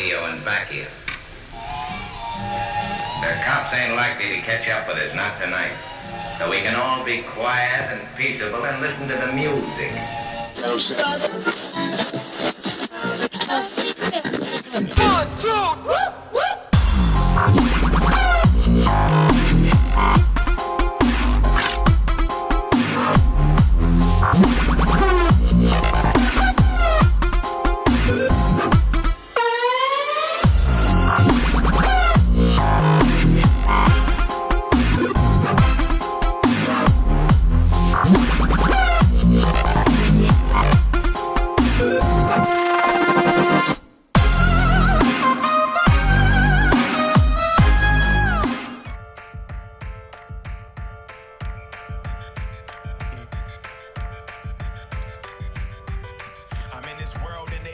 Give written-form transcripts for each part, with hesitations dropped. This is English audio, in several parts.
radio and back here. The cops ain't likely to catch up with us, not tonight. So we can all be quiet and peaceable and listen to the music. One, two, whoop, whoop.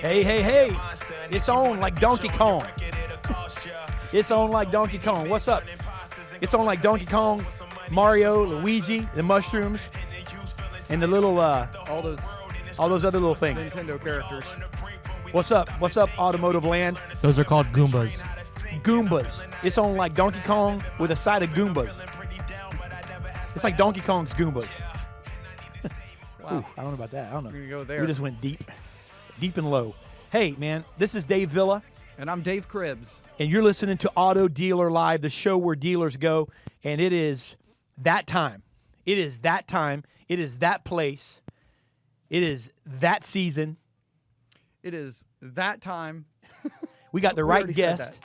Hey, it's on like Donkey Kong. It's on like Donkey Kong. What's up? It's on like Donkey Kong, Mario, Luigi, the mushrooms, and the little, all those other little things. Nintendo characters. What's up? What's up, Automotive Land? Those are called Goombas. Goombas. It's on like Donkey Kong with a side of Goombas. It's like Donkey Kong's Goombas. Wow. Ooh, I don't know about that. I don't know. We're going to go there. We just went deep and low. Hey, man, this is Dave Villa. And I'm Dave Cribbs. And you're listening to Auto Dealer Live, the show where dealers go. And it is that time. It is that time. It is that place. It is that season. It is that time. We got the right guest.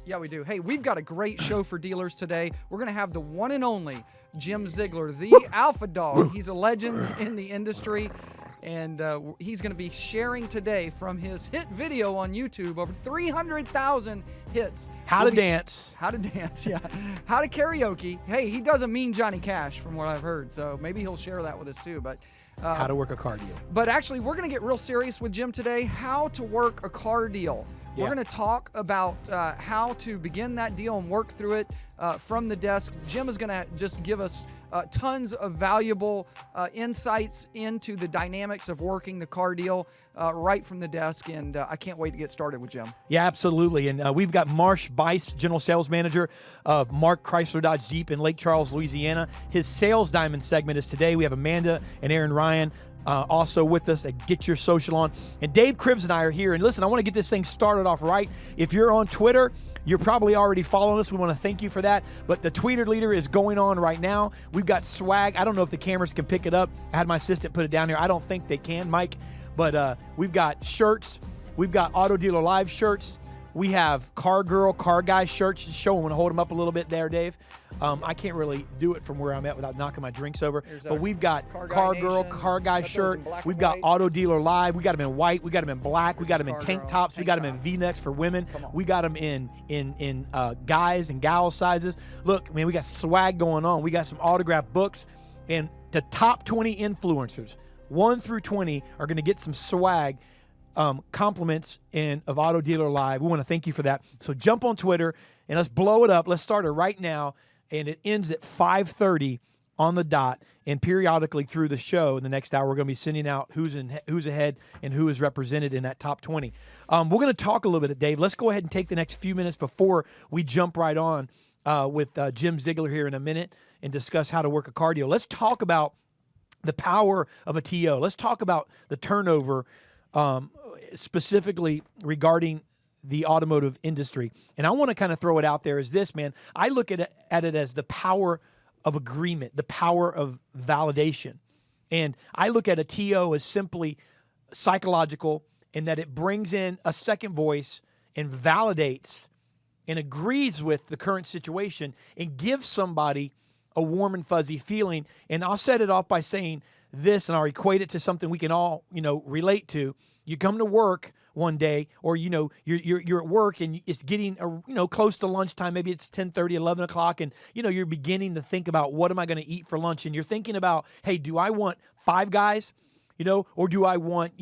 Yeah, we do. Hey, we've got a great show for dealers today. We're going to have the one and only Jim Ziegler, the Alpha Dog. He's a legend in the industry. And he's going to be sharing today from his hit video on YouTube, over 300,000 hits. How to dance, yeah. How to karaoke. Hey, he doesn't mean Johnny Cash from what I've heard, so maybe he'll share that with us too. But how to work a car deal. But actually, we're going to get real serious with Jim today, how to work a car deal. We're going to talk about how to begin that deal and work through it from the desk. Jim is going to just give us tons of valuable insights into the dynamics of working the car deal right from the desk, and I can't wait to get started with Jim. Yeah, absolutely. And we've got Marsh Bice, General Sales Manager of Mark Chrysler Dodge Jeep in Lake Charles, Louisiana. His Sales Diamond segment is today. We have Amanda and Aaron Ryan also with us at Get Your Social On. And Dave Cribbs and I are here. And listen, I want to get this thing started off right. If you're on Twitter, you're probably already following us. We want to thank you for that. But the Tweeter Leader is going on right now. We've got swag. I don't know if the cameras can pick it up. I had my assistant put it down here. I don't think they can, Mike. But we've got shirts. We've got Auto Dealer Live shirts. We have Car Girl, Car Guy shirts. Show them and hold them up a little bit there, Dave. I can't really do it from where I'm at without knocking my drinks over. But we've got Car Girl, Car Guy shirt. We've got Auto Dealer Live. We got them in white. We got them in black. We got them in tank tops. We got them in V-necks for women. We got them in guys and gals sizes. Look, man, we got swag going on. We got some autographed books. And the top 20 influencers, 1 through 20, are going to get some swag. Compliments of Auto Dealer Live. We want to thank you for that. So jump on Twitter and let's blow it up. Let's start it right now, and it ends at 5:30 on the dot. And periodically through the show in the next hour, we're going to be sending out who's ahead and who is represented in that top 20. We're going to talk a little bit, Dave. Let's go ahead and take the next few minutes before we jump right on with Jim Ziegler here in a minute and discuss how to work a car deal. Let's talk about the power of a TO. Let's talk about the turnover. Specifically regarding the automotive industry. And I want to kind of throw it out there as this, man. I look at it as the power of agreement, the power of validation. And I look at a TO as simply psychological in that it brings in a second voice and validates and agrees with the current situation and gives somebody a warm and fuzzy feeling. And I'll set it off by saying this, and I'll equate it to something we can all, relate to. You come to work one day, or you're at work and it's getting close to lunchtime. Maybe it's 10:30, 11 o'clock, and you're beginning to think about what am I going to eat for lunch, and you're thinking about, hey, do I want Five Guys, or do I want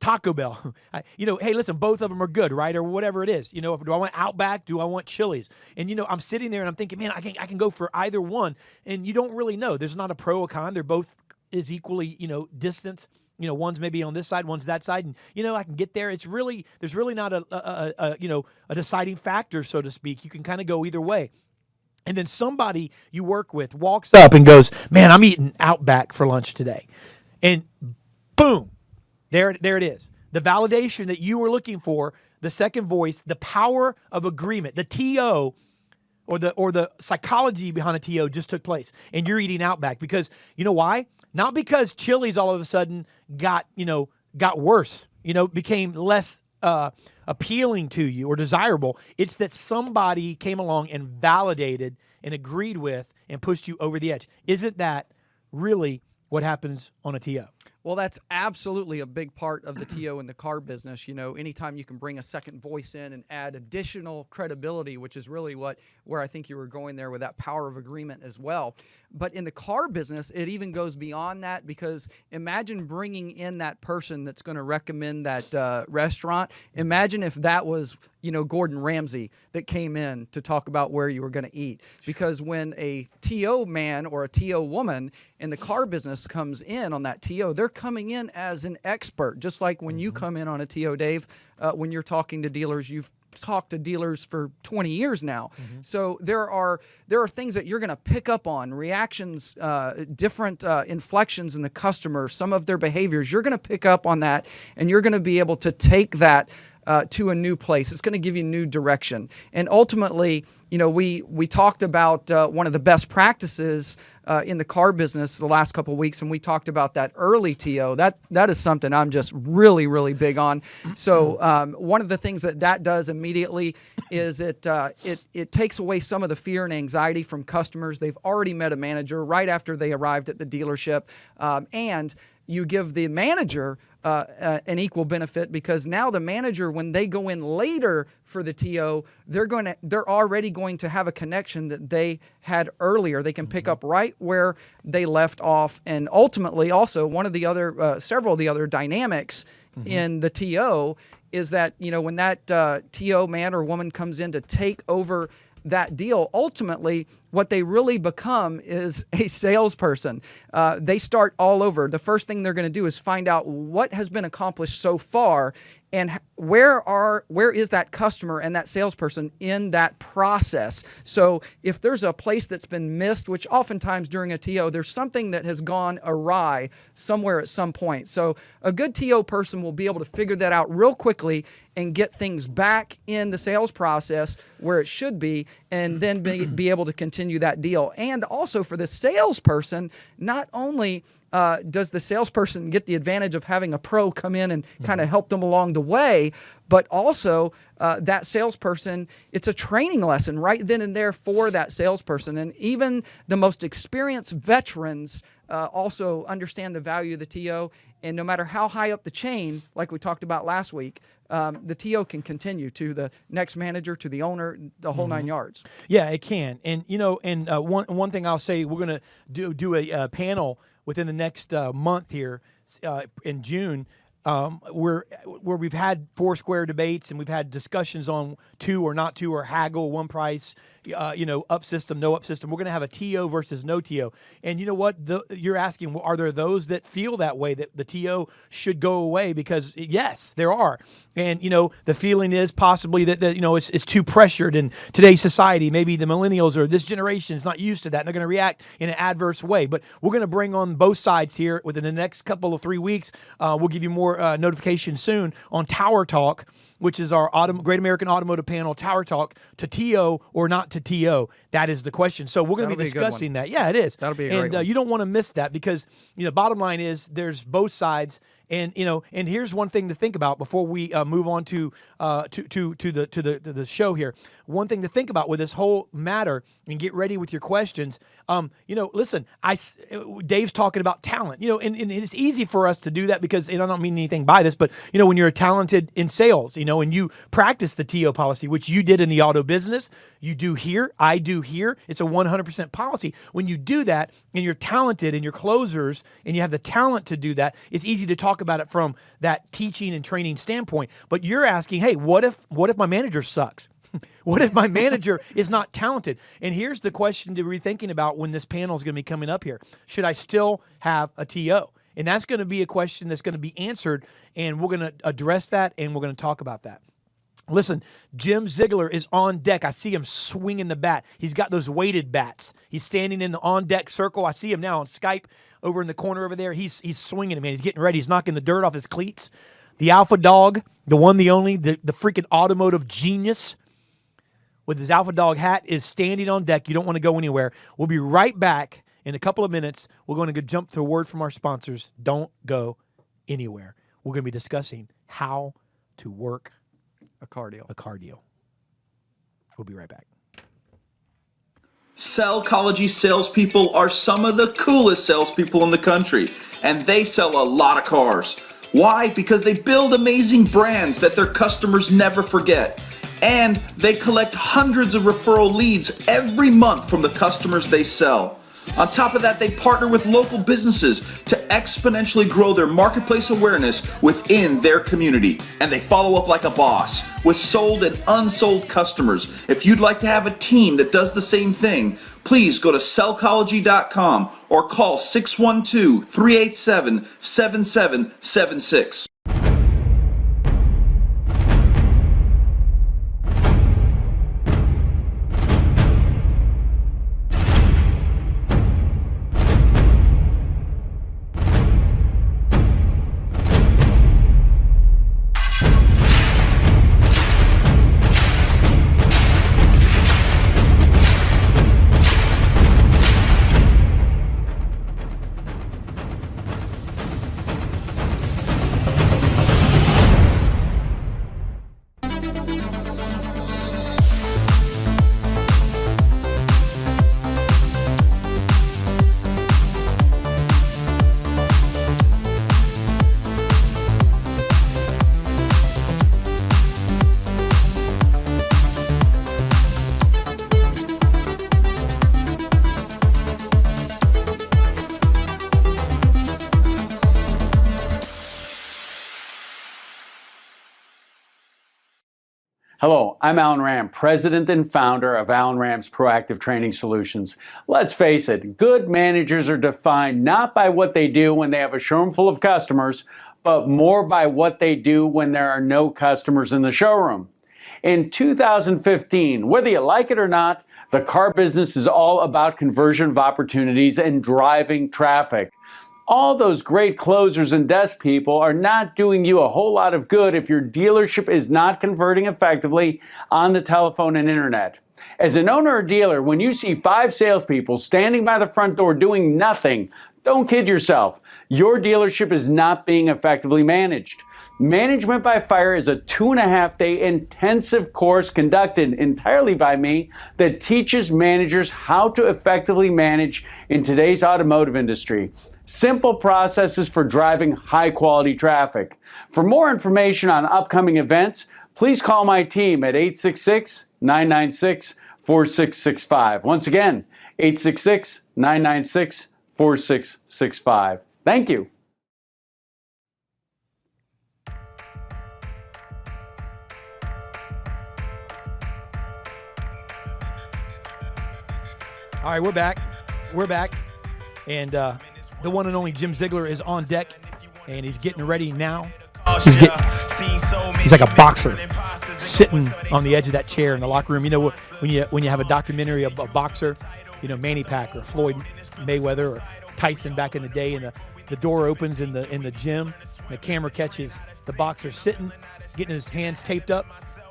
Taco Bell? Hey, listen, both of them are good, right? Or whatever it is. Do I want Outback? Do I want Chili's? And I'm sitting there and I'm thinking, man, I can go for either one, and you don't really know. There's not a pro or con. They're both is equally, distance one's maybe on this side, one's that side, and I can get there. There's really not a deciding factor, so to speak. You can kind of go either way. And then somebody you work with walks up and goes, "Man, I'm eating Outback for lunch today," and boom, there it is. The validation that you were looking for, the second voice, the power of agreement, the TO. Or the psychology behind a TO just took place, and you're eating Outback because you know why? Not because Chili's all of a sudden got worse, became less appealing to you or desirable. It's that somebody came along and validated and agreed with and pushed you over the edge. Isn't that really what happens on a TO? Well, that's absolutely a big part of the TO in the car business. Anytime you can bring a second voice in and add additional credibility, which is really where I think you were going there with that power of agreement as well. But in the car business, it even goes beyond that, because imagine bringing in that person that's going to recommend that restaurant. Imagine if that was, Gordon Ramsay that came in to talk about where you were going to eat. Because when a TO man or a TO woman in the car business comes in on that TO, they're coming in as an expert, just like when you come in on a TO, Dave, when you're talking to dealers, you've talked to dealers for 20 years now. So there are things that you're going to pick up on, reactions, different inflections in the customer, some of their behaviors. You're going to pick up on that, and you're going to be able to take that to a new place. It's going to give you new direction. And ultimately, we talked about one of the best practices in the car business the last couple of weeks, and we talked about that early TO. That is something I'm just really, really big on. So one of the things that does immediately is it takes away some of the fear and anxiety from customers. They've already met a manager right after they arrived at the dealership, and you give the manager an equal benefit, because now the manager, when they go in later for the TO, they're already going to have a connection that they had earlier. They can pick up right where they left off, and ultimately, also one of the other several of the other dynamics in the TO is that when that TO man or woman comes in to take over that deal, ultimately what they really become is a salesperson. They start all over. The first thing they're going to do is find out what has been accomplished so far, and where is that customer and that salesperson in that process. So if there's a place that's been missed, which oftentimes during a TO, there's something that has gone awry somewhere at some point. So a good TO person will be able to figure that out real quickly and get things back in the sales process where it should be, and then be able to continue that deal. And also for the salesperson, not only does the salesperson get the advantage of having a pro come in and kind of help them along the way, but also that salesperson, it's a training lesson right then and there for that salesperson. And even the most experienced veterans also understand the value of the TO. And no matter how high up the chain, like we talked about last week, the TO can continue to the next manager, to the owner, the whole 9 yards. Yeah, it can. And one thing I'll say, we're going to do a panel within the next month here in June, where we've had four square debates, and we've had discussions on two or not two, or haggle, one price, up system, no up system. We're going to have a TO versus no TO. And you know what? You're asking, are there those that feel that way, that the TO should go away? Because yes, there are. And, the feeling is possibly that it's too pressured in today's society. Maybe the millennials or this generation is not used to that, and they're going to react in an adverse way. But we're going to bring on both sides here within the next couple of 3 weeks. We'll give you more notification soon on Tower Talk, which is our Great American Automotive Panel, Tower Talk, to TO or not to TO. That is the question. So we're going to be discussing that. Yeah, it is. That'll be a great one. You don't want to miss that, because bottom line is there's both sides. And and here's one thing to think about before we move on to the show here. One thing to think about with this whole matter, and get ready with your questions. Listen, Dave's talking about talent. And it's easy for us to do that, because I don't mean anything by this, but when you're talented in sales, and you practice the TO policy, which you did in the auto business, you do here, I do here. It's a 100% policy. When you do that, and you're talented, and you're closers, and you have the talent to do that, it's easy to talk about it from that teaching and training standpoint. But you're asking, hey, what if my manager sucks? What if my manager is not talented? And here's the question to be thinking about when this panel is going to be coming up here. Should I still have a TO? And that's going to be a question that's going to be answered, and we're going to address that, and we're going to talk about that. Listen, Jim Ziegler is on deck. I see him swinging the bat. He's got those weighted bats. He's standing in the on-deck circle. I see him now on Skype over in the corner over there. He's swinging it, man. He's getting ready. He's knocking the dirt off his cleats. The Alpha Dog, the one, the only, the freaking automotive genius with his Alpha Dog hat is standing on deck. You don't want to go anywhere. We'll be right back in a couple of minutes. We're going to jump to a word from our sponsors. Don't go anywhere. We're going to be discussing how to work a car deal. We'll be right back. Cellcology salespeople are some of the coolest salespeople in the country, and they sell a lot of cars. Why? Because they build amazing brands that their customers never forget. And they collect hundreds of referral leads every month from the customers they sell. On top of that, they partner with local businesses to exponentially grow their marketplace awareness within their community. And they follow up like a boss with sold and unsold customers. If you'd like to have a team that does the same thing, please go to cellcology.com or call 612-387-7776. Hello, I'm Alan Ram, president and founder of Alan Ram's Proactive Training Solutions. Let's face it, good managers are defined not by what they do when they have a showroom full of customers, but more by what they do when there are no customers in the showroom. In 2015, whether you like it or not, the car business is all about conversion of opportunities and driving traffic. All those great closers and desk people are not doing you a whole lot of good if your dealership is not converting effectively on the telephone and internet. As an owner or dealer, when you see 5 salespeople standing by the front door doing nothing, don't kid yourself. Your dealership is not being effectively managed. Management by Fire is a 2.5-day intensive course conducted entirely by me that teaches managers how to effectively manage in today's automotive industry. Simple processes for driving high-quality traffic. For more information on upcoming events, please call my team at 866-996-4665. Once again, 866-996-4665. Thank you. All right, we're back. And the one and only Jim Ziegler is on deck, and he's getting ready now. He's like a boxer sitting on the edge of that chair in the locker room. You know, when you have a documentary of a boxer, you know, Manny Pacquiao or Floyd Mayweather or Tyson back in the day, and the door opens in the gym, and the camera catches the boxer sitting, getting his hands taped up.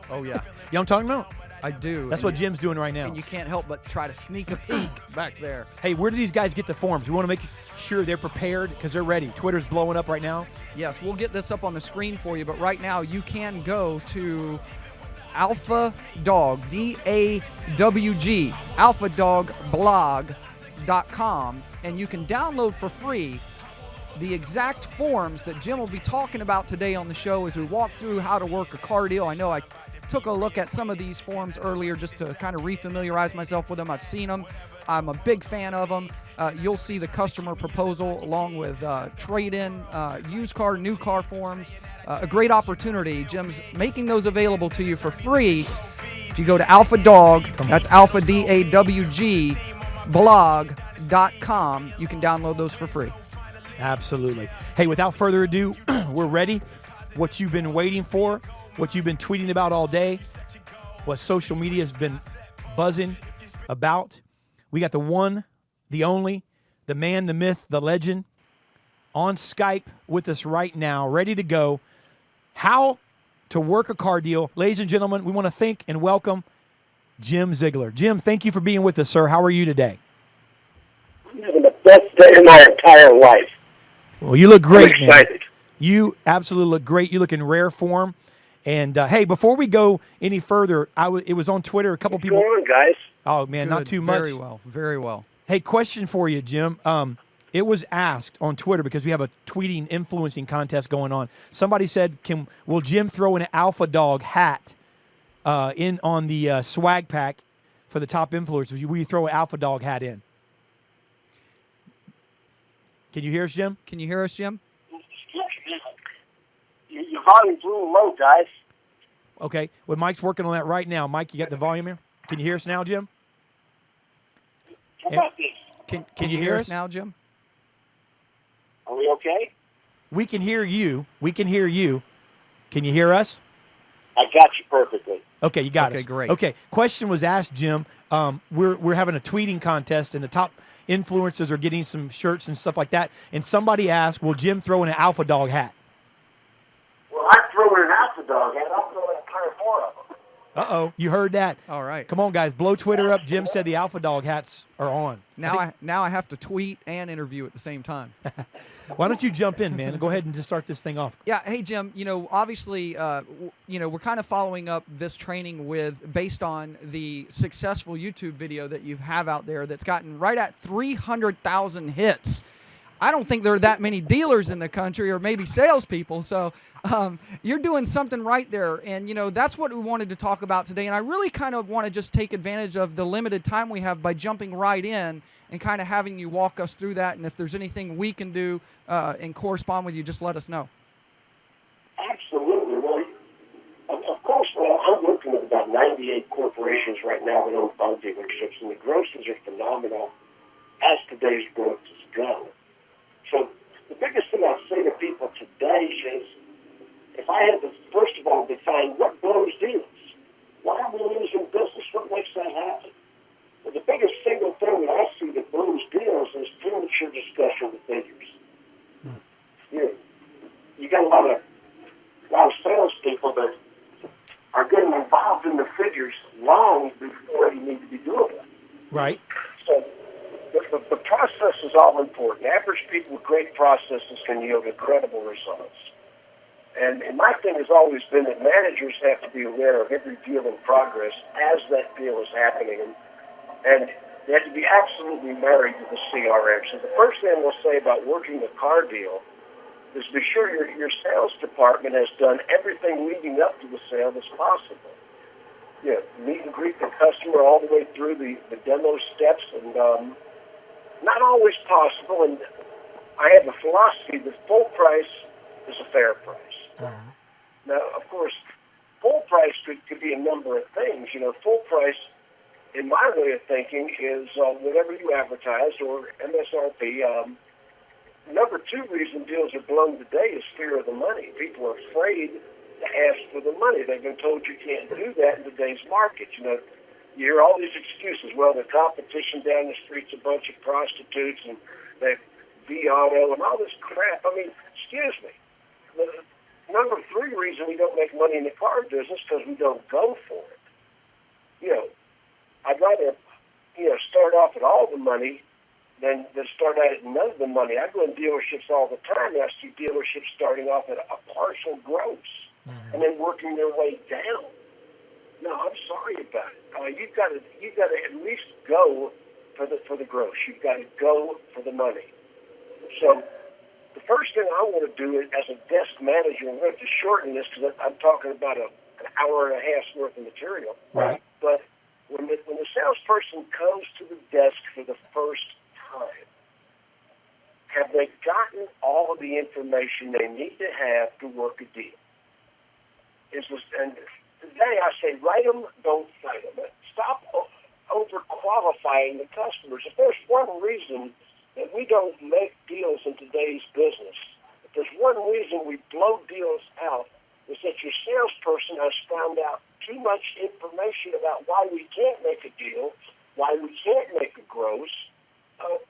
Oh, yeah. You know what I'm talking about? I do. That's what Jim's doing right now. And you can't help but try to sneak a peek back there. Hey, where do these guys get the forms? We want to make sure they're prepared because they're ready. Twitter's blowing up right now. Yes, we'll get this up on the screen for you, but right now you can go to Alpha Dog, D-A-W-G, alphadogblog.com, and you can download for free the exact forms that Jim will be talking about today on the show as we walk through how to work a car deal. I know I took a look at some of these forms earlier just to kind of refamiliarize myself with them. I've seen them. I'm a big fan of them. You'll see the customer proposal along with trade-in, used car, new car forms. A great opportunity. Jim's making those available to you for free. If you go to Alpha Dog, that's Alpha D-A-W-G blog.com, you can download those for free. Absolutely. Hey, without further ado, we're ready. What you've been waiting for, what you've been tweeting about all day, what social media has been buzzing about. We got the one, the only, the man, the myth, the legend on Skype with us right now, ready to go. How to work a car deal. Ladies and gentlemen, we want to thank and welcome Jim Ziegler. Jim, thank you for being with us, sir. How are you today? I'm having the best day of my entire life. Well, you look great, I'm excited. man. You absolutely look great. You look in rare form. And, hey, before we go any further, it was on Twitter. A couple people. Go on, guys. Oh, man, not Good. too much. Very well. Very well. Hey, question for you, Jim. It was asked on Twitter because we have a tweeting influencing contest going on. Somebody said, will Jim throw an Alpha Dog hat in on the swag pack for the top influencers? Will you throw an Alpha Dog hat in? Can you hear us, Jim? Can you hear us, Jim? Your volume's a little low, guys. Okay. Well, Mike's working on that right now. Mike, you got the volume here? Can you hear us now, Jim? How about this? Can you hear us now, Jim? Are we okay? We can hear you. We can hear you. Can you hear us? I got you perfectly. Okay, you got us. Okay, great. Okay, question was asked, Jim. We're having a tweeting contest, and the top influencers are getting some shirts and stuff like that. And somebody asked, will Jim throw in an Alpha Dog hat? Well, I'm throwing an Alpha Dog, and I'm throwing a pair of 4 of them. Uh-oh, you heard that. All right. Come on, guys, blow Twitter up. Jim said the Alpha Dog hats are on. Now I have to tweet and interview at the same time. Why don't you jump in, man, and go ahead and just start this thing off. Yeah. Hey, Jim. Obviously, we're kind of following up this training based on the successful YouTube video that you have out there that's gotten right at 300,000 hits. I don't think there are that many dealers in the country, or maybe salespeople. So you're doing something right there, and that's what we wanted to talk about today. And I really kind of want to just take advantage of the limited time we have by jumping right in and kind of having you walk us through that. And if there's anything we can do and correspond with you, just let us know. Absolutely. Well, of course, I'm working with about 98 corporations right now that own car dealerships, and the grosses are phenomenal as today's grosses go. So the biggest thing I'd say to people today is, if I had to, first of all, define what blows deals, why are we losing business? What makes that happen? Well, the biggest single thing that I see that blows deals is premature discussion with figures. You got a lot of salespeople that are getting involved in the figures long before you need to be doing it. Right. So the process is all important. Average people with great processes can yield incredible results. And my thing has always been that managers have to be aware of every deal in progress as that deal is happening. And they have to be absolutely married to the CRM. So the first thing we'll say about working a car deal is be sure your sales department has done everything leading up to the sale that's possible. Meet and greet the customer all the way through the demo steps, and not always possible. And I have a philosophy that full price is a fair price. Uh-huh. Now, of course, full price could be a number of things. Full price, in my way of thinking, is whatever you advertise or MSRP. Number 2 reason deals are blown today is fear of the money. People are afraid to ask for the money. They've been told you can't do that in today's market. You hear all these excuses. Well, the competition down the street's a bunch of prostitutes, and they V-Auto and all this crap. I mean, excuse me. The number 3 reason we don't make money in the car business because we don't go for it. I'd rather, start off at all the money than start out at none of the money. I go in dealerships all the time, and I see dealerships starting off at a partial gross and then working their way down. No, I'm sorry about it. You've got to at least go for the gross. You've got to go for the money. So the first thing I want to do is, as a desk manager, and we're going to shorten this because I'm talking about an hour and a half's worth of material. Right. But when the salesperson comes to the desk for the first time, have they gotten all of the information they need to have to work a deal? And today I say, write them, don't fight them. Stop overqualifying the customers. If there's one reason that we don't make deals in today's business. If there's one reason we blow deals out, is that your salesperson has found out too much information about why we can't make a deal, why we can't make a gross.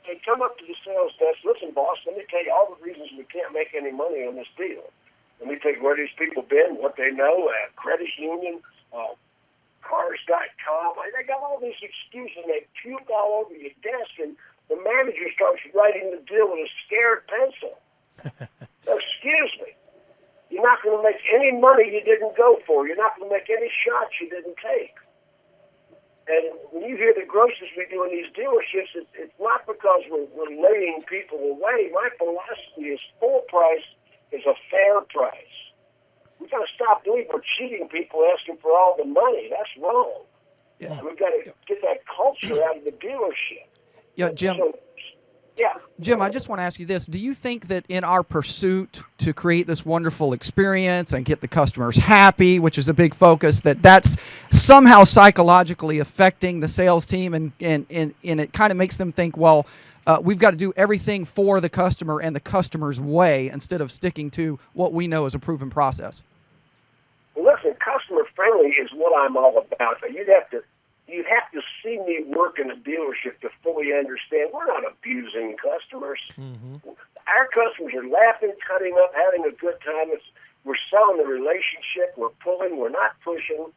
They come up to the sales desk, listen, boss, let me tell you all the reasons we can't make any money on this deal. Let me tell you where these people been, what they know, credit union, cars.com. They got all these excuses, and they puke all over your desk, and the manager starts writing the deal with a scared pencil. Excuse me. You're not going to make any money you didn't go for. You're not going to make any shots you didn't take. And when you hear the grosses we do in these dealerships, it's not because we're laying people away. My philosophy is full price is a fair price. We've got to stop believing we're cheating people asking for all the money. That's wrong. Yeah. We've got to get that culture out of the dealership. Yeah, Jim. Jim, I just want to ask you this. Do you think that in our pursuit to create this wonderful experience and get the customers happy, which is a big focus, that's somehow psychologically affecting the sales team and it kind of makes them think, well, we've got to do everything for the customer and the customer's way instead of sticking to what we know is a proven process? Well, listen, customer friendly is what I'm all about. You'd have to see me work in a dealership to fully understand we're not abusing customers. Mm-hmm. Our customers are laughing, cutting up, having a good time. We're selling the relationship. We're pulling. We're not pushing.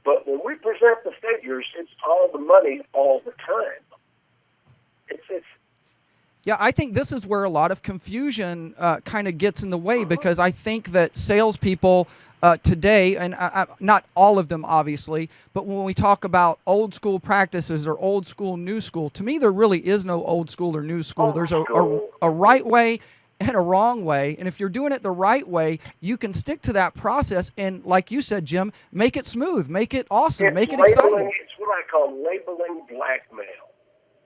But when we present the figures, it's all the money all the time. Yeah, I think this is where a lot of confusion kind of gets in the way because I think that salespeople today, and not all of them obviously, but when we talk about old school practices or old school, new school, to me there really is no old school or new school. There's a right way and a wrong way, and if you're doing it the right way, you can stick to that process and, like you said, Jim, make it smooth, make it awesome, make it exciting. It's what I call labeling blackmail.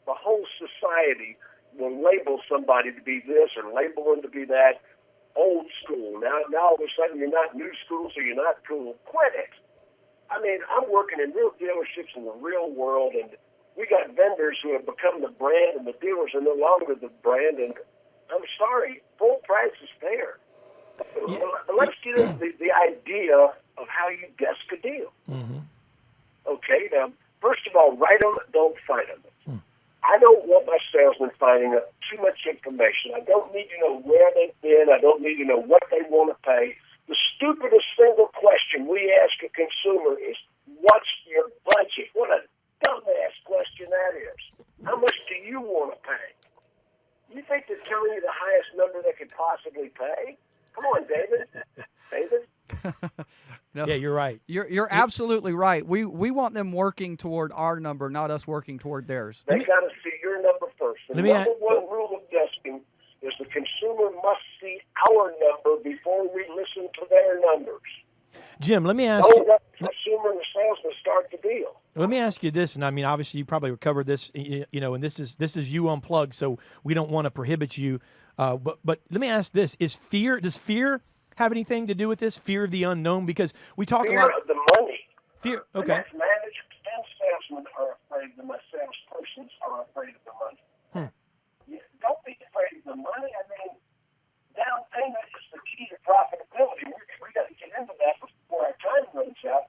The whole society will label somebody to be this or label them to be that. Old school. Now all of a sudden you're not new school, so you're not cool. Quit it. I mean, I'm working in real dealerships in the real world, and we got vendors who have become the brand, and the dealers are no longer the brand, and I'm sorry, full price is fair. Yeah. Let's get into the idea of how you desk a deal. Mm-hmm. Okay, now, first of all, write them, don't fight them. I don't want my salesman finding out too much information. I don't need to know where they've been. I don't need to know what they want to pay. The stupidest single question we ask a consumer is, what's your budget? What a dumbass question that is. How much do you want to pay? You think they're telling you the highest number they could possibly pay? Come on, David. David? No, yeah, you're right. You're absolutely right. We want them working toward our number, not us working toward theirs. They got to see your number first. The number one rule of desking is the consumer must see our number before we listen to their numbers. Jim, let me ask Don't you. let the consumer and the salesman start the deal. Let me ask you this, and I mean, obviously, you probably covered this, and this is you unplugged, so we don't want to prohibit you. But let me ask this: does fear have anything to do with this? Fear of the unknown? Because we talk fear a lot of the money. Fear. Okay. And managers and salesmen are afraid. My salespersons are afraid of the money. Don't be afraid of the money. I mean, down payment is the key to profitability. We got to get into that before our time runs out.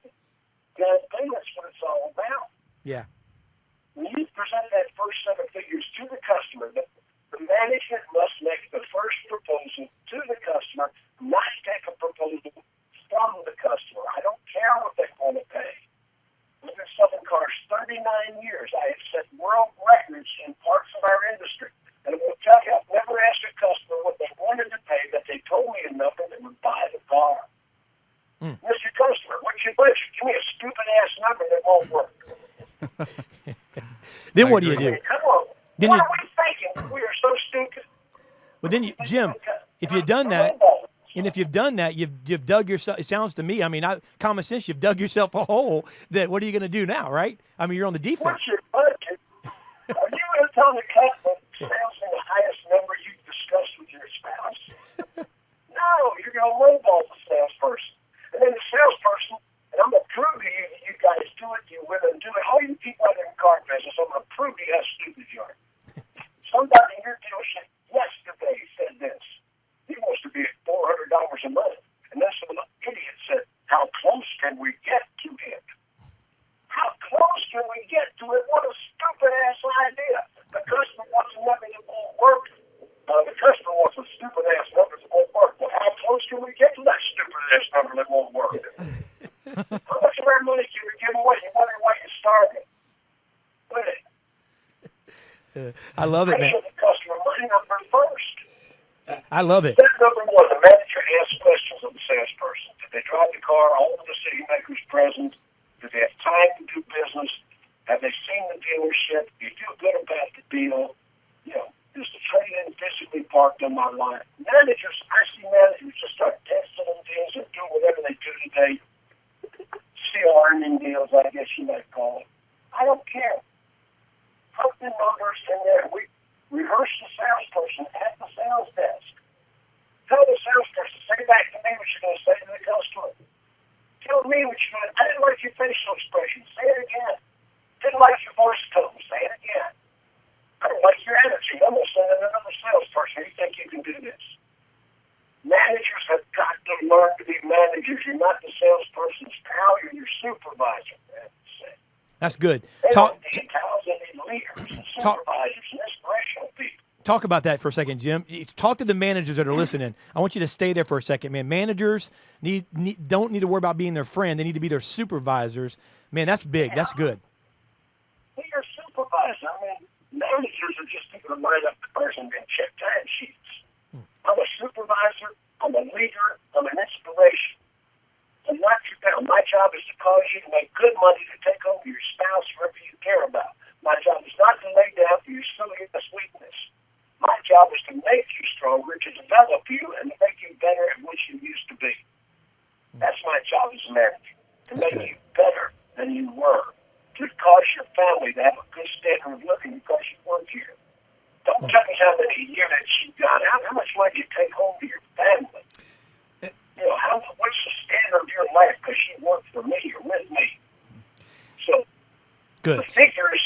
Down payment's what it's all about. Yeah. When you present that first set of figures to the customer, the management must make the first proposal to the customer, not take a proposal from the customer. I don't care what they want to pay. We've been selling cars 39 years. I have set world records in parts of our industry. And I'm going to tell you, I've never asked a customer what they wanted to pay, but they told me a number that would buy the car. Mr. Customer, what's your budget? Give me a stupid-ass number that won't work. Then what do you do? Come on. What are we thinking? We are so stupid. Well, then, Jim, if you've done that, you've dug yourself. It sounds to me, I mean, common sense, you've dug yourself a hole. That what are you going to do now, right? I mean, you're on the defense. What's your budget? Are you going to tell the customer salesman the highest number you've discussed with your spouse? No, you're going to lowball the salesperson. And then the salesperson, and I'm going to prove to you that you guys do it, you women do it. All you people out in the car business, I'm going to prove to you how stupid you are. Somebody in your a month. And then some idiot said, how close can we get to it? How close can we get to it? What a stupid-ass idea. The customer wants nothing that won't work. The customer wants a stupid-ass number that won't work. Well, how close can we get to that stupid-ass number that won't work? How much of our money can we give away? You wonder why you're starving. I love it, man. Show the customer my number first. I love it. Step number one, the manager asks questions of the salesperson. Did they drive the car all over the city makers present? Did they have time to do business? Have they seen the dealership? Do you feel good about the deal? You know, is the trade-in physically parked on my lot? Managers, I see managers just start testing them deals and doing whatever they do today. CRMing deals, I guess you might call it. I don't care. Put the numbers in there. We rehearse the salesperson at the sales desk. Tell the salesperson, say back to me what you're going to say to the customer. Tell me what you're going to. I didn't like your facial expression. Say it again. Didn't like your voice tone. Say it again. I don't like your attitude. I'm going to send in another salesperson. You think you can do this? Managers have got to learn to be managers. You're not the salesperson's pal. You're your supervisor. That's good. They Talk. don't need pals. They need leaders and supervisors and inspirational people. Talk about that for a second, Jim. Talk to the managers that are listening. I want you to stay there for a second, man. Managers don't need to worry about being their friend. They need to be their supervisors. Man, that's big. That's good. Be your supervisor. I mean, managers are just people to line up the person and check time sheets. I'm a supervisor. I'm a leader. I'm an inspiration. I'm not your pal. My job is to cause you to make good money to take home to your spouse, whoever you care about. My job is not to lay down for your silliness weakness. My job is to make you stronger, to develop you, and to make you better at what you used to be. That's my job as a manager, to make you better than you were, to cause your family to have a good standard of living because you work here. Don't tell me how many years that you got. How much money you take home to your family? You know, what's the standard of your life because you work for me or with me? So, Good. the figures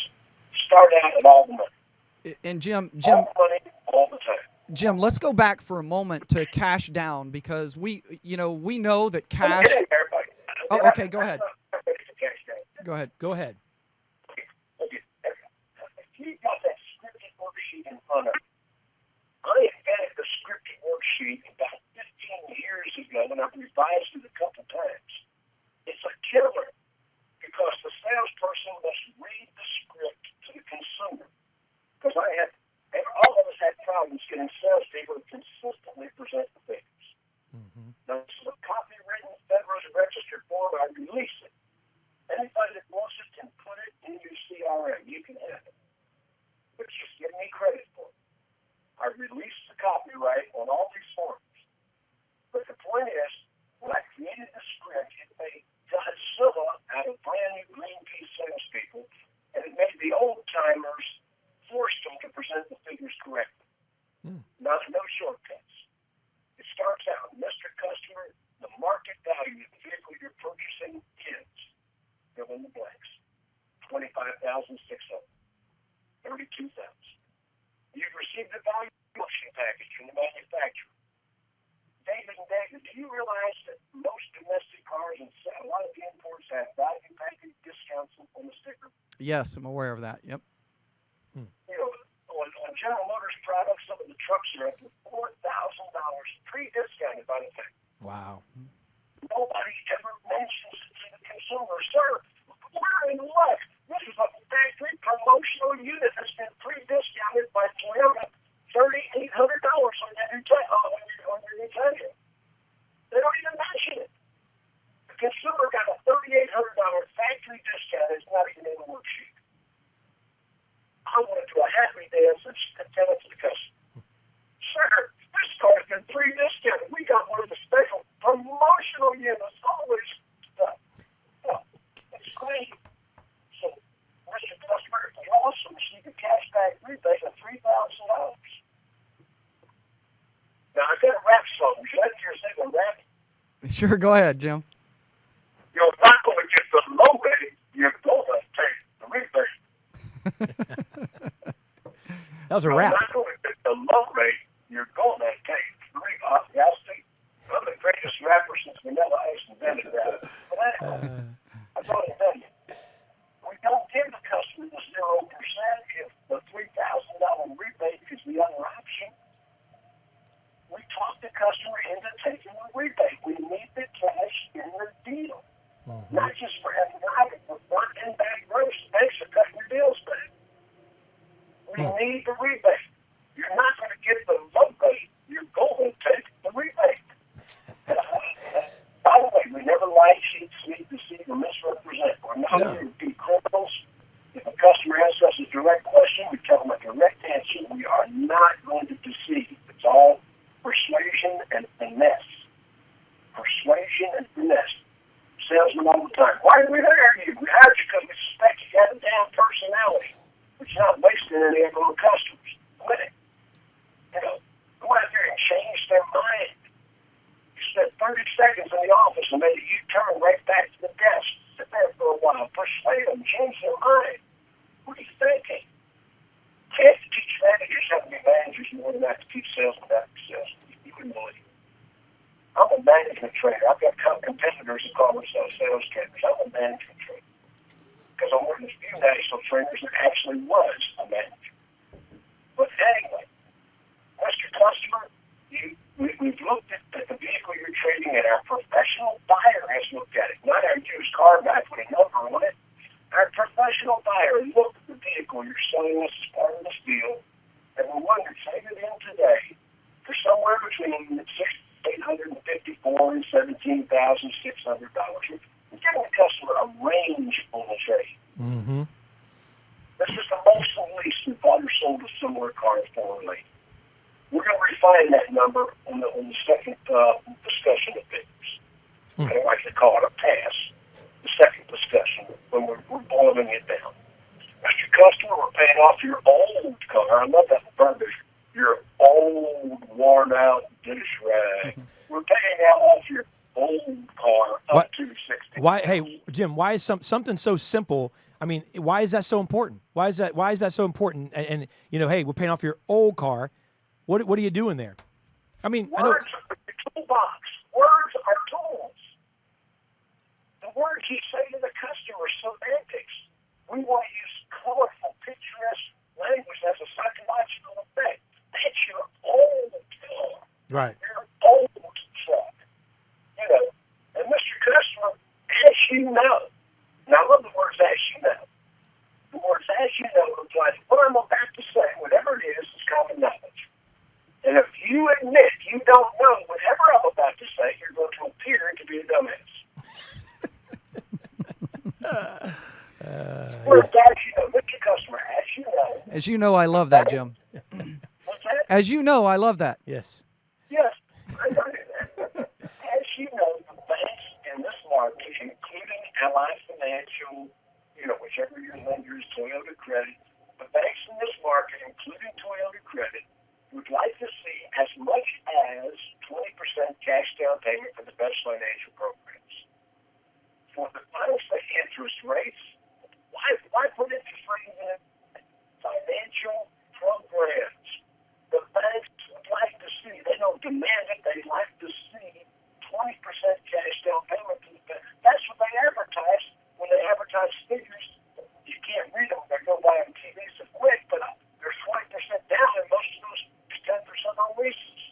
start out at all the money. And Jim, All the money, all the time. Jim, let's go back for a moment to cash down because we know that cash. Okay, everybody. Oh, okay, go ahead. Go ahead. Go ahead. Okay. If you got that scripted worksheet in front of you, I invented the scripted worksheet about 15 years ago, and I've revised it a couple times. It's a killer because the salesperson must read the script to the consumer. Because all of us had problems getting salespeople to consistently present the figures. Now, this is a copywritten, federally registered form. I release it. Anybody that wants it can put it in your CRM. You can have it. But just give me credit for it. I release the copyright on all these forms. But the point is, when I created the script, it made Godzilla out of brand new green pea salespeople, and it made the old timers forced them to present the figures correctly. Not no shortcuts. It starts out, Mr. Customer, the market value of the vehicle you're purchasing is, fill in the blanks, $25,600, $32,000. You've received a valuation package from the manufacturer. David and David, do you realize that most domestic cars and a lot of the imports have value package discounts on the sticker? Yes, I'm aware of that. Yep. You know, on General Motors products, some of the trucks are up to $4,000 pre-discounted by the factory. Wow. Nobody ever mentions it to the consumer. Sir, we're in luck. This is a factory promotional unit that's been pre-discounted by Toyota, $3,800 on your new Tundra. They don't even mention it. The consumer got a $3,800 factory discount. It's not even in the worksheet. I want to do a happy dance and tell it to the customer. Sir, this car's been pre-discounted. We got one of the special promotional units, all this stuff. Oh, it's great. So, Mr. Customer, it's awesome. So you can cash back rebate of $3,000. Now, I've got a rap song. Would you like to hear a rap? Sure, go ahead, Jim. You're not going to get the low rate. You're going to take the rebate. That was a rap. You're not going to get the low rate. You're going to take the rebate. Yeah, see, I'm the the customer into taking a rebate. We need the cash in the deal. Not just for having items, but front and back gross. Thanks for cutting your deals back. We need the rebate. You're not going to get the low rate. You're going to take the rebate. By the way, we never lie, cheat, sneak, deceive, or misrepresent. We're not going to be criminals. If a customer asks us a direct question, we tell them a direct answer. We are not going to deceive. It's all persuasion and finesse. Persuasion and finesse. Salesmen all the time. Why did we hire you? We hired you because we suspect you got a damn personality. It's not wasting any of our customers. Quit it. Go out there and change their mind. You spent 30 seconds in the office and made a U-turn right back to the desk. Sit there for a while. Persuade them. Change their mind. What are you thinking? Can't teach managers how to be managers more than I have to teach salesmen how to be salesmen. You wouldn't believe. I'm a management trainer. I've got competitors that call themselves sales trainers. I'm a management trainer. Because I'm one of the few national trainers that actually was a manager. But anyway, Mr. Customer, we've looked at the vehicle you're trading in. Our professional buyer has looked at it. Not our used car guy put a number on it. Our professional buyer looked at the vehicle you're selling us as part of this deal, and we wanted to trade it in today for somewhere between $854 and $17,600. We're giving the customer a range on the trade. Mm-hmm. This is the most and least we bought or sold a similar car formerly. We're going to refine that number on the second discussion of figures. I don't like to call it a pass. The second discussion when we're boiling it down. Mr. Customer, we're paying off your old car. I love that verbiage. Your old, worn-out dish rag. We're paying off your old car up to 60. Why? Hey, Jim. Why is something so simple? I mean, why is that so important? Why is that so important? And hey, we're paying off your old car. What are you doing there? I mean, words are the toolbox. Words are tools. The words you say to the customer are semantics. We want to use colorful, picturesque language that has a psychological effect. That's your old car. Right. Your old truck. And Mr. Customer, as you know, and I love the words as you know. The words as you know imply what I'm about to say, whatever it is common knowledge. And if you admit you don't know whatever I'm about to say, you're going to appear to be a dumbass. Words as you know, Mr. Customer, as you know. As you know, I love that, Jim. What's that? As you know, I love that. Yes. Yes, I know that. As you know, the banks in this market, including Ally Financial, whichever your lender is, Toyota Credit, the banks in this market, including Toyota Credit, would like to see as much as 20% cash down payment for the best financial programs. For the banks, the interest rates, why put interest rates in financial programs? The banks would like to see, they don't demand it, they like to see 20% cash down payment. That's what they advertise when they advertise figures. You can't read them, they go by on TV so quick, but there's 20% down, and most of those 10% on leases.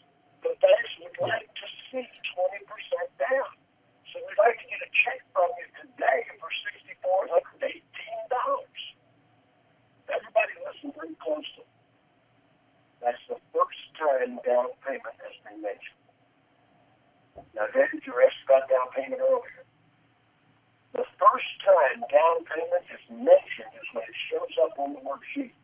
The banks would like to see 20% down. So we'd like to get a check from you today for $6,418. Everybody listen very closely. That's the first time down payment has been mentioned. Now, David, you asked about down payment earlier. The first time down payment is mentioned is when it shows up on the worksheet.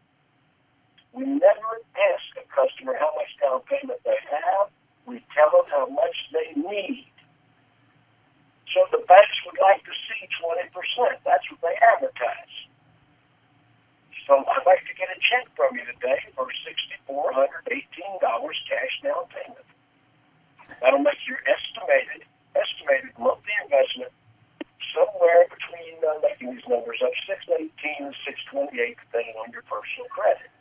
We never ask a customer how much down payment they have. We tell them how much they need. So the banks would like to see 20%. That's what they advertise. So I'd like to get a check from you today for $6,418 cash down payment. That'll make your estimated monthly investment somewhere between, making these numbers up, $618 and $628, depending on your personal credit.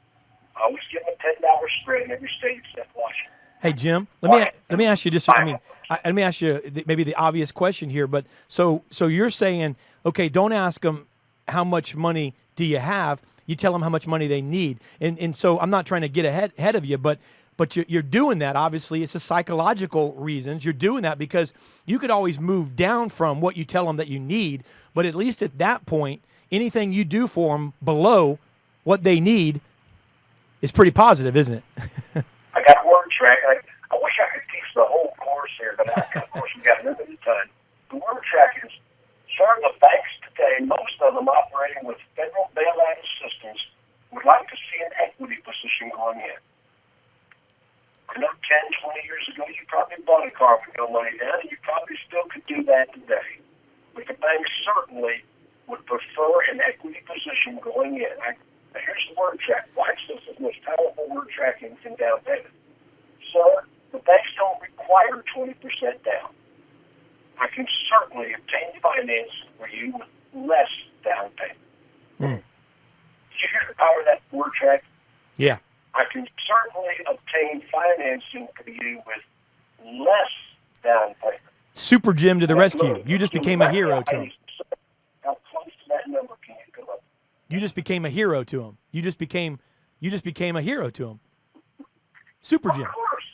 I always give them a $10 spread in every state except Washington. Hey, Jim, let me ask you just. Let me ask you maybe the obvious question here, but so you're saying, okay, don't ask them how much money do you have. You tell them how much money they need, and so I'm not trying to get ahead of you, but But you're doing that, obviously, it's a psychological reasons. You're doing that because you could always move down from what you tell them that you need, but at least at that point, anything you do for them below what they need is pretty positive, isn't it? I got word track. I wish I could teach the whole course here, but of course we got limited time. The word track is certain the banks today, most of them operating with federal bailout assistance, would like to see an equity position going in. I know 10, 20 years ago, you probably bought a car with no money down, and you probably still could do that today. But the banks certainly would prefer an equity position going in. Now here's the word track. Watch this is the most powerful word tracking in down payment. Sir, the banks don't require 20% down. I can certainly obtain finance for you with less down payment. Did you hear the power of that word track? Yeah. I can certainly obtain financing for you with less down payment. Super Jim to the rescue. You just became a hero to him. How close to that number can you go up? You just became a hero to him. You just became a hero to him. Super Jim. Of course.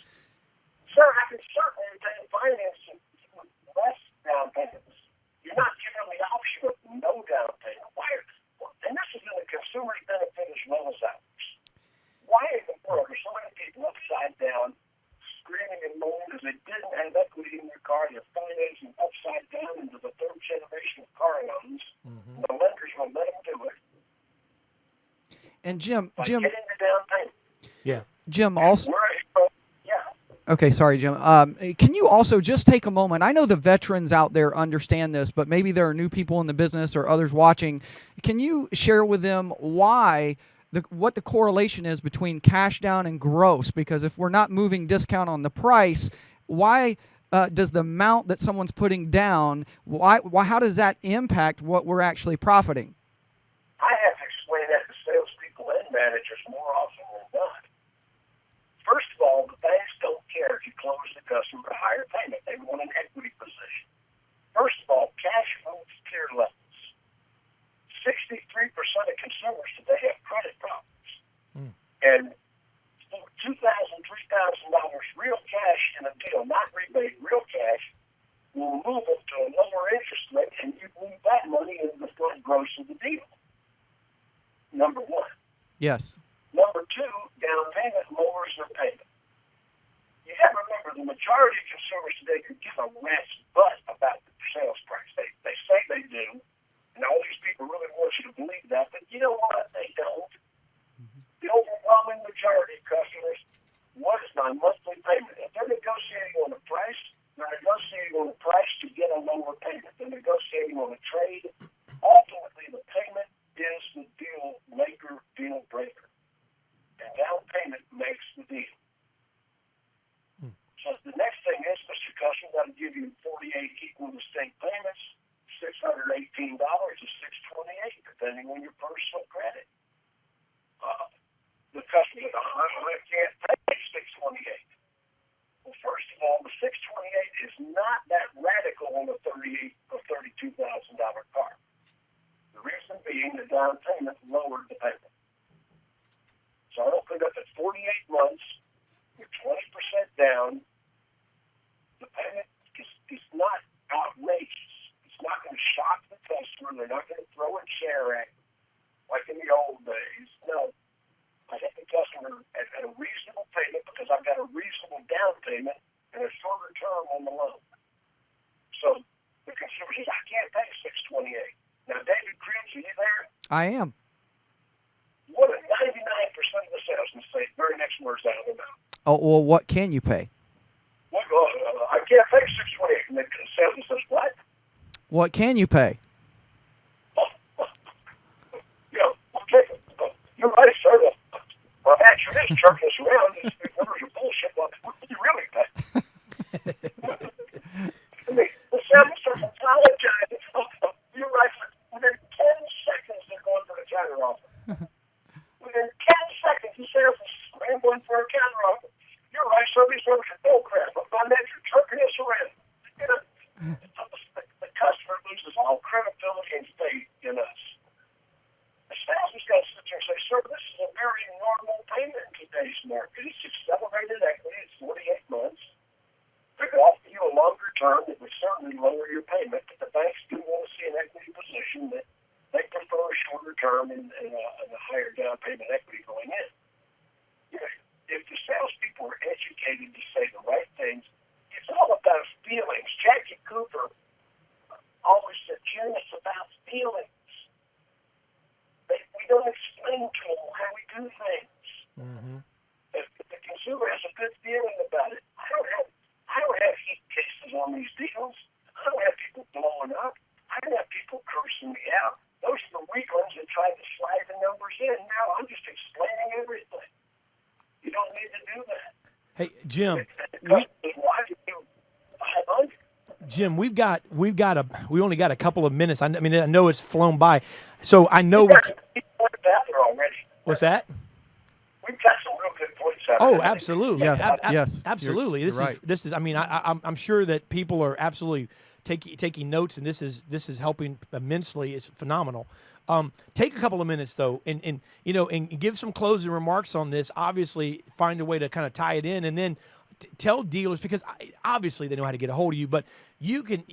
Sir, I can certainly obtain financing with less down payments. You're not given the option of no down payment. Why? And this is in the consumer's benefit as well as ours. Why in the world are so many people upside down, screaming and moaning because they didn't have equity in their car? They're financing upside down into the third generation of car loans. The lenders will let them do it. And Jim, By getting the down payment. Yeah. Jim also. Yeah. Okay, sorry, Jim. Can you also just take a moment? I know the veterans out there understand this, but maybe there are new people in the business or others watching. Can you share with them why? What the correlation is between cash down and gross? Because if we're not moving discount on the price, why does the amount that someone's putting down, how does that impact what we're actually profiting? I have to explain that to salespeople and managers more often than not. First of all, the banks don't care if you close the customer at a higher payment. They want an equity position. First of all, cash moves tier levels. 63% of consumers today have credit problems. And $2,000, $3,000 real cash in a deal, not rebate, real cash, will move them to a lower interest rate, and you move that money into the front gross of the deal. Number one. Yes. Number two, down payment lowers their payment. You have to remember, the majority of consumers today could give a rat's butt about the sales price. They say they do. And all these people really want you to believe that, but you know what? They don't. The overwhelming majority of customers, what is my monthly payment? If they're negotiating on a price, they're negotiating on a price to get a lower payment. They're negotiating on a trade. Ultimately, the payment is the deal maker, deal breaker. And down payment makes the deal. So the next thing is, Mr. Customer, got to give you 48 equal distinct payments. $618 to $628, depending on your personal credit. The customer says, I can't pay $628. Well, first of all, the $628 is not that radical on a $38,000 or $32,000 car. The reason being the down payment lowered the payment. So I opened up at 48 months with 20% down. The payment is not outrageous. Not going to shock the customer. They're not going to throw a chair at you like in the old days. No. I hit the customer at a reasonable payment because I've got a reasonable down payment and a shorter term on the loan. So the consumer says, I can't pay $628. Now, David Cribs, are you there? I am. What if 99% of the salesmen say the very next words out of their mouth? Oh, well, what can you pay? Well, I can't pay $628. And the salesman says, what? What can you pay? Yeah, okay. You're right, sir. Well, actually, this jerking us around. These numbers are bullshit. What do you really pay? I mean, the salesman starts apologizing. You're right, sir. Within 10 seconds, they're going for the counter offer. Within 10 seconds, the salesman is scrambling for a counter offer. You're right, sir. These numbers are bullcrap. But by that, you're jerking us around. You know, the customer loses all credibility and faith in us. salesman's got to sit there and say, sir, this is a very normal payment in today's market. It's accelerated equity. It's 48 months. We could offer you a longer term that would certainly lower your payment, but the banks do want to see an equity position that they prefer a shorter term and a higher down payment equity going in. You know, if the salespeople are educated to say the right things, it's all about feelings. Jackie Cooper always said, Jim, it's about feelings. We don't explain to them how we do things. Mm-hmm. If the consumer has a good feeling about it, I don't have heat cases on these deals. I don't have people blowing up. I don't have people cursing me out. Those are the weak ones that tried to slide the numbers in. Now I'm just explaining everything. You don't need to do that. Hey, Jim. Jim, we only got a couple of minutes. I mean, I know it's flown by, so I know. What's that? We've got some real good points out. Oh, absolutely. Yes, yes. Absolutely. This is. I mean, I'm sure that people are absolutely taking notes, and this is helping immensely. It's phenomenal. Take a couple of minutes though, and give some closing remarks on this. Obviously, find a way to kind of tie it in, and then tell dealers, because obviously they know how to get a hold of you, but you can,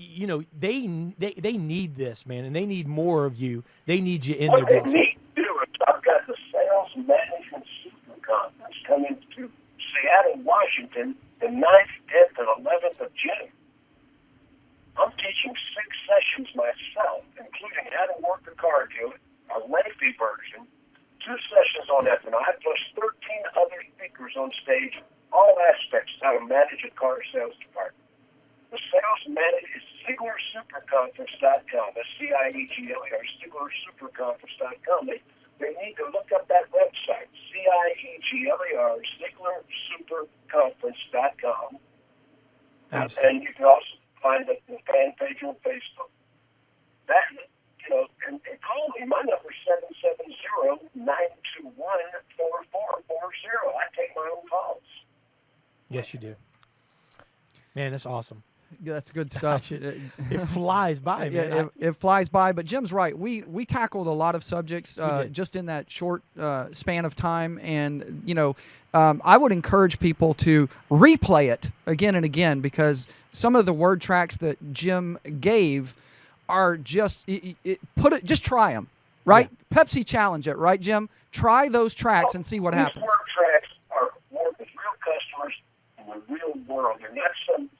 they need this, man, and they need more of you. They need you in their deals. What they need to do is, I've got the Sales Management Super Conference coming to Seattle, Washington, the 9th, 10th, and 11th of June. I'm teaching 6 sessions myself, including how to work a car deal, a lengthy version, 2 sessions on F&I, plus 13 other speakers on stage, all aspects of how to manage a car sales department. The sales manager is ZieglerSuperConference.com. That's CIEGLER, ZieglerSuperConference.com. They need to look up that website, CIEGLER, ZieglerSuperConference.com. Absolutely. And you can also find the fan page on Facebook. That, and call me. My number is 770-921-4440. I take my own calls. Yes, you do. Man, that's awesome. That's good stuff. It flies by, man. It flies by, but Jim's right. We tackled a lot of subjects just in that short span of time, and I would encourage people to replay it again and again, because some of the word tracks that Jim gave are just just try them, right? Yeah. Pepsi challenge it, right, Jim? Try those tracks and see what happens. These word tracks are more with real customers in the real world. They're not some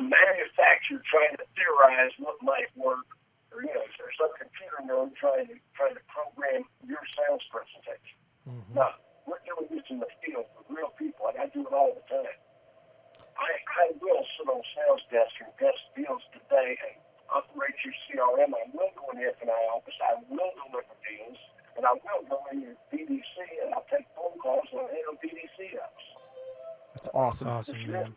manufacturer trying to theorize what might work, or there's some computer nerd trying to program your sales presentation. Mm-hmm. No, we're doing this in the field with real people, and I do it all the time. I will sit on sales desk and desk deals today and operate your CRM. I will go in the F&I office. I will deliver deals, and I will go in your BDC, and I'll take phone calls and handle BDC ups. That's awesome. Awesome, man.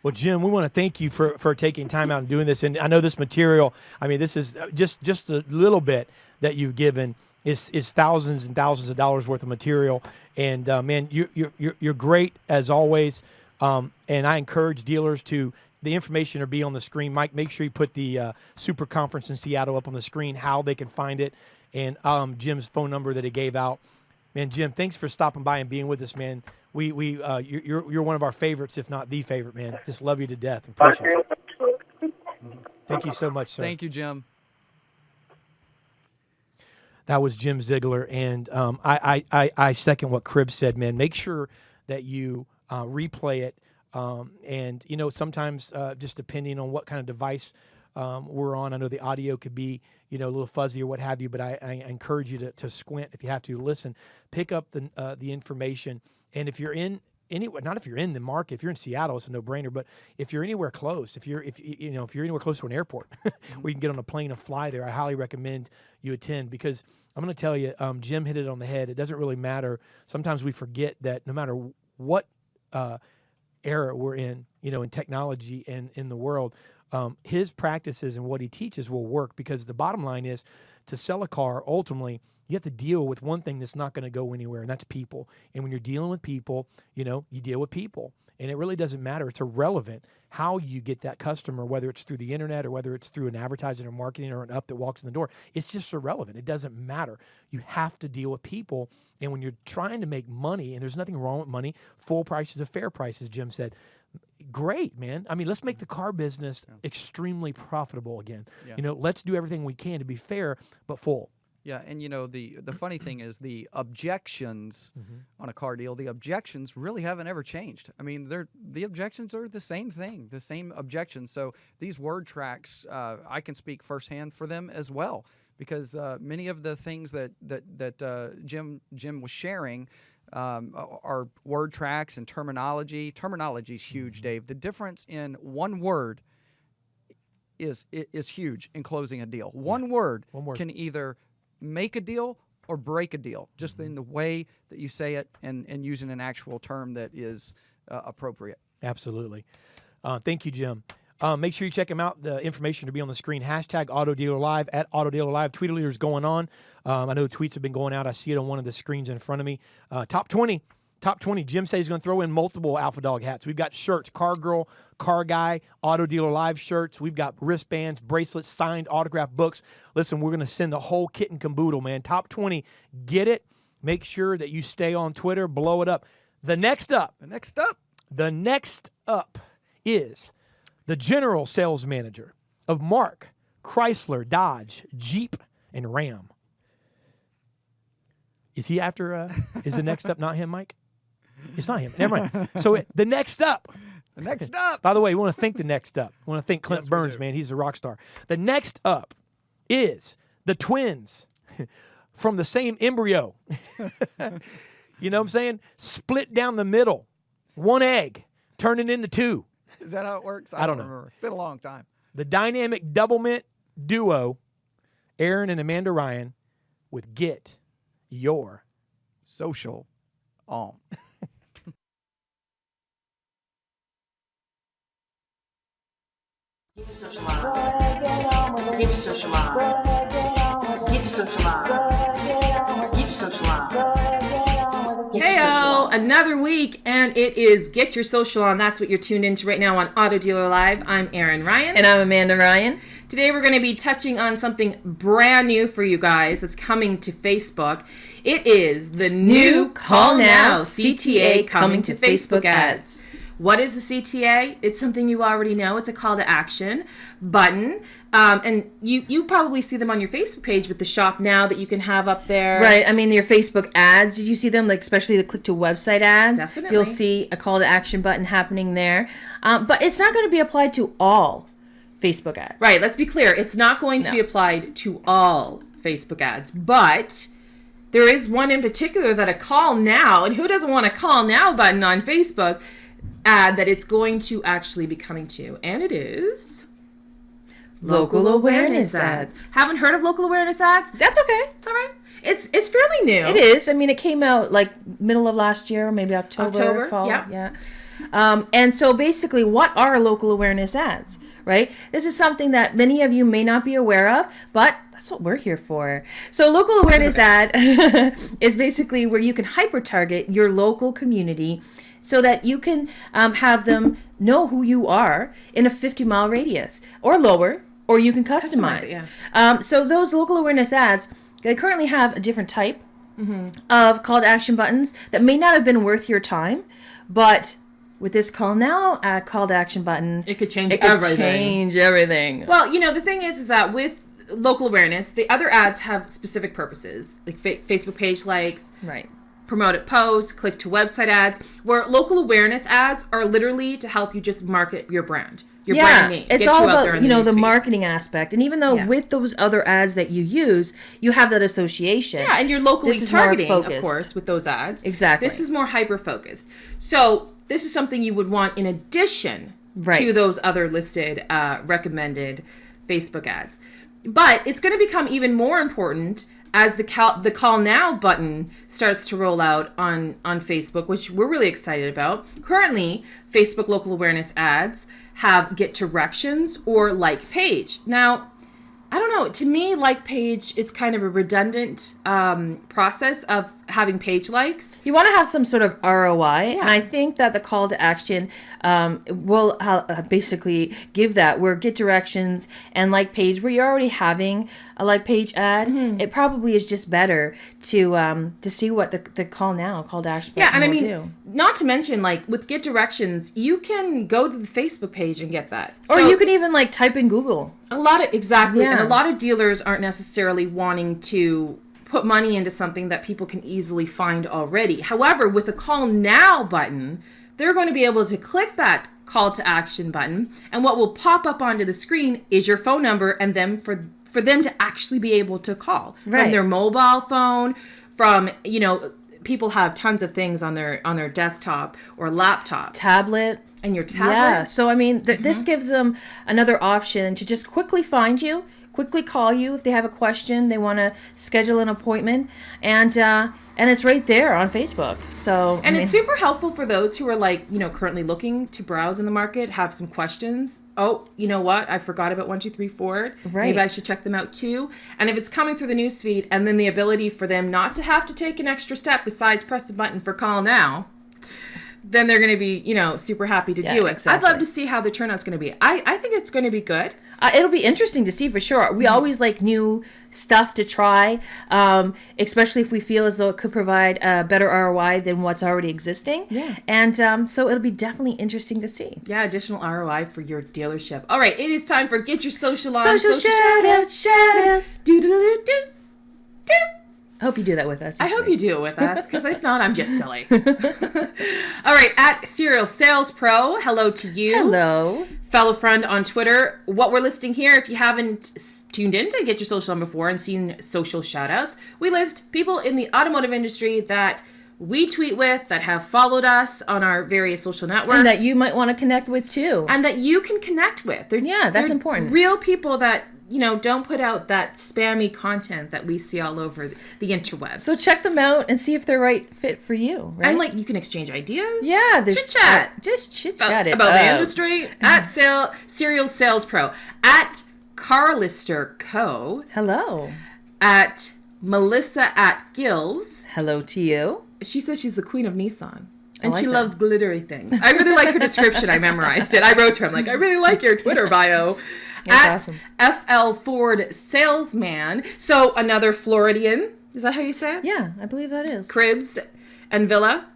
Well, Jim, we want to thank you for taking time out and doing this. And I know this material, I mean, this is just a little bit that you've given is thousands and thousands of dollars worth of material. And man, you're great as always. And I encourage dealers to, the information will be on the screen. Mike, make sure you put the Super Conference in Seattle up on the screen, how they can find it, and Jim's phone number that he gave out. Man, Jim, thanks for stopping by and being with us, man. You're one of our favorites, if not the favorite, man. Just love you to death and appreciate it. Thank you so much, sir. Thank you, Jim. That was Jim Ziegler, and I second what Cribb said, man. Make sure that you replay it, and sometimes just depending on what kind of device we're on, I know the audio could be a little fuzzy or what have you, but I encourage you to squint if you have to listen, pick up the information. And if you're in not if you're in the market, if you're in Seattle, it's a no-brainer. But if you're anywhere close, if you're anywhere close to an airport where you can get on a plane and fly there, I highly recommend you attend, because I'm going to tell you, Jim hit it on the head. It doesn't really matter. Sometimes we forget that no matter what era we're in technology and in the world, his practices and what he teaches will work, because the bottom line is to sell a car, ultimately, you have to deal with one thing that's not going to go anywhere, and that's people. And when you're dealing with people, you deal with people. And it really doesn't matter. It's irrelevant how you get that customer, whether it's through the internet or whether it's through an advertising or marketing or an up that walks in the door. It's just irrelevant. It doesn't matter. You have to deal with people. And when you're trying to make money, and there's nothing wrong with money, full price is a fair price, as Jim said. Great, man. I mean, let's make the car business extremely profitable again. Yeah. Let's do everything we can to be fair but full. Yeah, and the funny thing is the objections on a car deal, the objections really haven't ever changed. I mean, the objections are the same thing, the same objections. So these word tracks, I can speak firsthand for them as well, because many of the things that Jim was sharing are word tracks and terminology. Terminology is huge, Dave. The difference in one word is huge in closing a deal. One word can either make a deal or break a deal, just in the way that you say it and using an actual term that is appropriate. Absolutely. Thank you, Jim. Make sure you check him out. The information to be on the screen. Hashtag AutoDealerLive, at AutoDealerLive. Tweet leader's going on. I know tweets have been going out. I see it on one of the screens in front of me. Top 20. Jim says he's going to throw in multiple Alpha Dog hats. We've got shirts, Car Girl, Car Guy, Auto Dealer Live shirts. We've got wristbands, bracelets, signed autographed books. Listen, we're going to send the whole kit and caboodle, man. Top 20. Get it. Make sure that you stay on Twitter. Blow it up. The next up is the general sales manager of Mark Chrysler, Dodge, Jeep, and Ram. Is he after, is the next up not him, Mike? It's not him. Never mind. So the next up. By the way, we want to thank the next up. We want to thank Clint Burns, man. He's a rock star. The next up is the twins from the same embryo. You know what I'm saying? Split down the middle. One egg, turning into two. Is that how it works? I don't know. Remember. It's been a long time. The dynamic double mint duo, Aaron and Amanda Ryan, with Get Your Social On. Heyo, another week, and it is Get Your Social On. That's what you're tuned into right now on Auto Dealer Live. I'm Erin Ryan. And I'm Amanda Ryan. Today we're going to be touching on something brand new for you guys that's coming to Facebook. It is the new Call Now CTA coming to Facebook ads. What is a CTA? It's something you already know. It's a call to action button. And you probably see them on your Facebook page with the shop now that you can have up there. Right. I mean, your Facebook ads, did you see them? Like, especially the click to website ads. Definitely. You'll see a call to action button happening there. But it's not going to be applied to all Facebook ads. Right. Let's be clear. It's not going to be applied to all Facebook ads. But there is one in particular that a call now, and who doesn't want a call now button on Facebook, ad that it's going to actually be coming to, and it is local awareness ads. Haven't heard of local awareness ads? That's okay. It's all right. It's fairly new. It is. I mean, it came out like middle of last year, maybe October, fall. Yeah. And so basically, what are local awareness ads, right? This is something that many of you may not be aware of, but that's what we're here for. So local awareness ad is basically where you can hyper-target your local community so that you can have them know who you are in a 50-mile radius or lower, or you can customize it, yeah. So those local awareness ads, they currently have a different type of call to action buttons that may not have been worth your time, but with this call now call to action button, It could change everything. Well, the thing is that with local awareness, the other ads have specific purposes, like Facebook page likes, Right. promoted posts, click to website ads, where local awareness ads are literally to help you just market your brand, your brand name. It's get all you out there about, in the newsfeed. marketing aspect. And even though with those other ads that you use, you have that association. Yeah, and you're locally This is more targeting, of focused. course, with those ads. Exactly. This is more hyper-focused. So this is something you would want in addition Right. to those other listed recommended Facebook ads. But it's going to become even more important as the call now button starts to roll out on Facebook, which we're really excited about. Currently, Facebook local awareness ads have get directions or like page. Now, I don't know. To me, like page, it's kind of a redundant process of having page likes. You want to have some sort of ROI, Yeah. and I think that the call to action will basically give that. Where get directions and like page, where you're already having a like page ad, it probably is just better to see what the call to action. Yeah, and I will mean, do. not to mention, like with get directions, you can go to the Facebook page and get that, Or So you can even like type in Google. a lot of and Yeah. a lot of dealers aren't necessarily wanting to put money into something that people can easily find already. However, with the call now button, they're going to be able to click that call to action button, and what will pop up onto the screen is your phone number and them for them to actually be able to call from Right. their mobile phone, from, people have tons of things on their desktop or laptop Tablet. and your tablet. Yeah. So, I mean, this gives them another option to just quickly find you, quickly call you if they have a question, they want to schedule an appointment, and it's right there on Facebook. So, And it's super helpful for those who are like, currently looking to browse in the market, have some questions. Oh, you know what? I forgot about 1, 2, 3 forward. Right. Maybe I should check them out too. And if it's coming through the newsfeed, and then the ability for them not to have to take an extra step besides press the button for call now, then they're going to be, super happy to do it. exactly. I'd love to see how the turnout's going to be. I think it's going to be good. It'll be interesting to see for sure. We always like new stuff to try, especially if we feel as though it could provide a better ROI than what's already existing. Yeah. And so it'll be definitely interesting to see. Yeah, additional ROI for your dealership. All right, it is time for Get Your Social On. Social shout-outs. Do-do-do-do-do. I hope you do that with us. I hope you do it with us, because if not, I'm just silly. All right, at Serial Sales Pro, hello to you. Hello. Fellow friend on Twitter. What we're listing here, if you haven't tuned in to Get Your Social On before and seen social shout-outs, we list people in the automotive industry that we tweet with, that have followed us on our various social networks. And that you might want to connect with too. And that you can connect with. That's important. Real people that, don't put out that spammy content that we see all over the interwebs. So check them out and see if they're right fit for you, right? And you can exchange ideas. Yeah, there's chit-chat. Just chit-chat about the industry. At Serial Sales Pro. At Carlister Co. Hello. At Melissa at Gills. Hello to you. She says she's the queen of Nissan. And like she that. loves glittery things. I really like her description. I memorized it. I wrote to her. I'm like, I really like your Twitter bio. That's awesome. FL Ford Salesman. So another Floridian. Is that how you say it? Yeah, I believe that is. Cribs and Villa.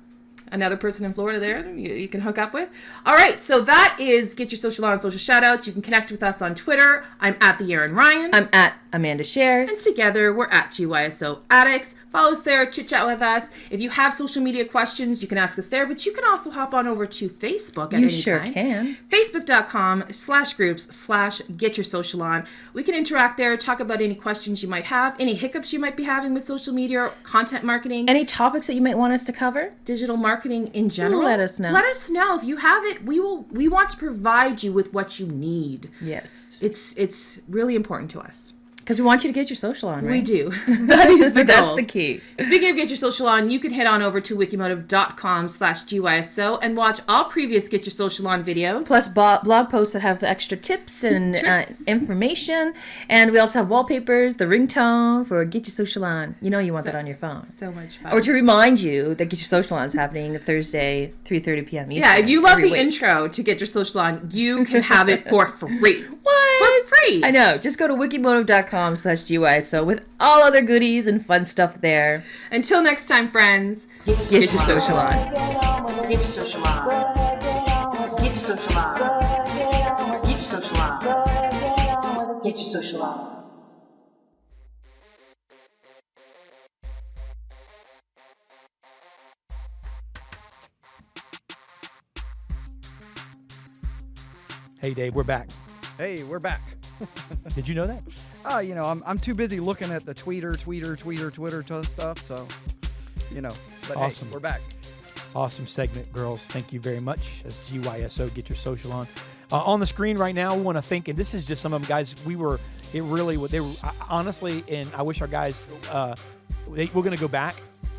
Another person in Florida there you can hook up with. All right, so that is Get Your Social On social shoutouts. You can connect with us on Twitter. I'm at the Aaron Ryan. I'm at Amanda Shares. And together we're at GYSO Addicts. Follow us there, chit chat with us. If you have social media questions, you can ask us there, but you can also hop on over to Facebook at You any sure time. can. Facebook.com/groups/Get Your Social On. We can interact there, talk about any questions you might have, any hiccups you might be having with social media or content marketing. Any topics that you might want us to cover? Digital marketing in general. Let us know. Let us know if you have it. We want to provide you with what you need. Yes. It's really important to us. Because we want you to get your social on, right? We do. That is the goal. That's the key. Speaking of Get Your Social On, you can head on over to wikimotive.com/GYSO and watch all previous Get Your Social On videos. Plus blog posts that have extra tips and information. And we also have wallpapers, the ringtone for Get Your Social On. You know you want that on your phone. So much fun. Or to remind you that Get Your Social On is happening Thursday, 3:30 p.m. Eastern. Yeah, if you love every the week. intro to Get Your Social On, you can have it for free. What? For free. I know. Just go to wikimotive.com/GYSO with all other goodies and fun stuff there. Until next time, friends, Get your social on. Get your social on. Get your social on. Get your social on. Get your social on. Hey, Dave, we're back. Hey, we're back. Did you know that? I'm too busy looking at the Twitter stuff, so, but Awesome. hey, we're back. Awesome segment, girls. Thank you very much. As GYSO, Get Your Social On. On the screen right now, we want to thank, and this is just some of them, guys. They were honestly, and I wish our guys, we're going to go back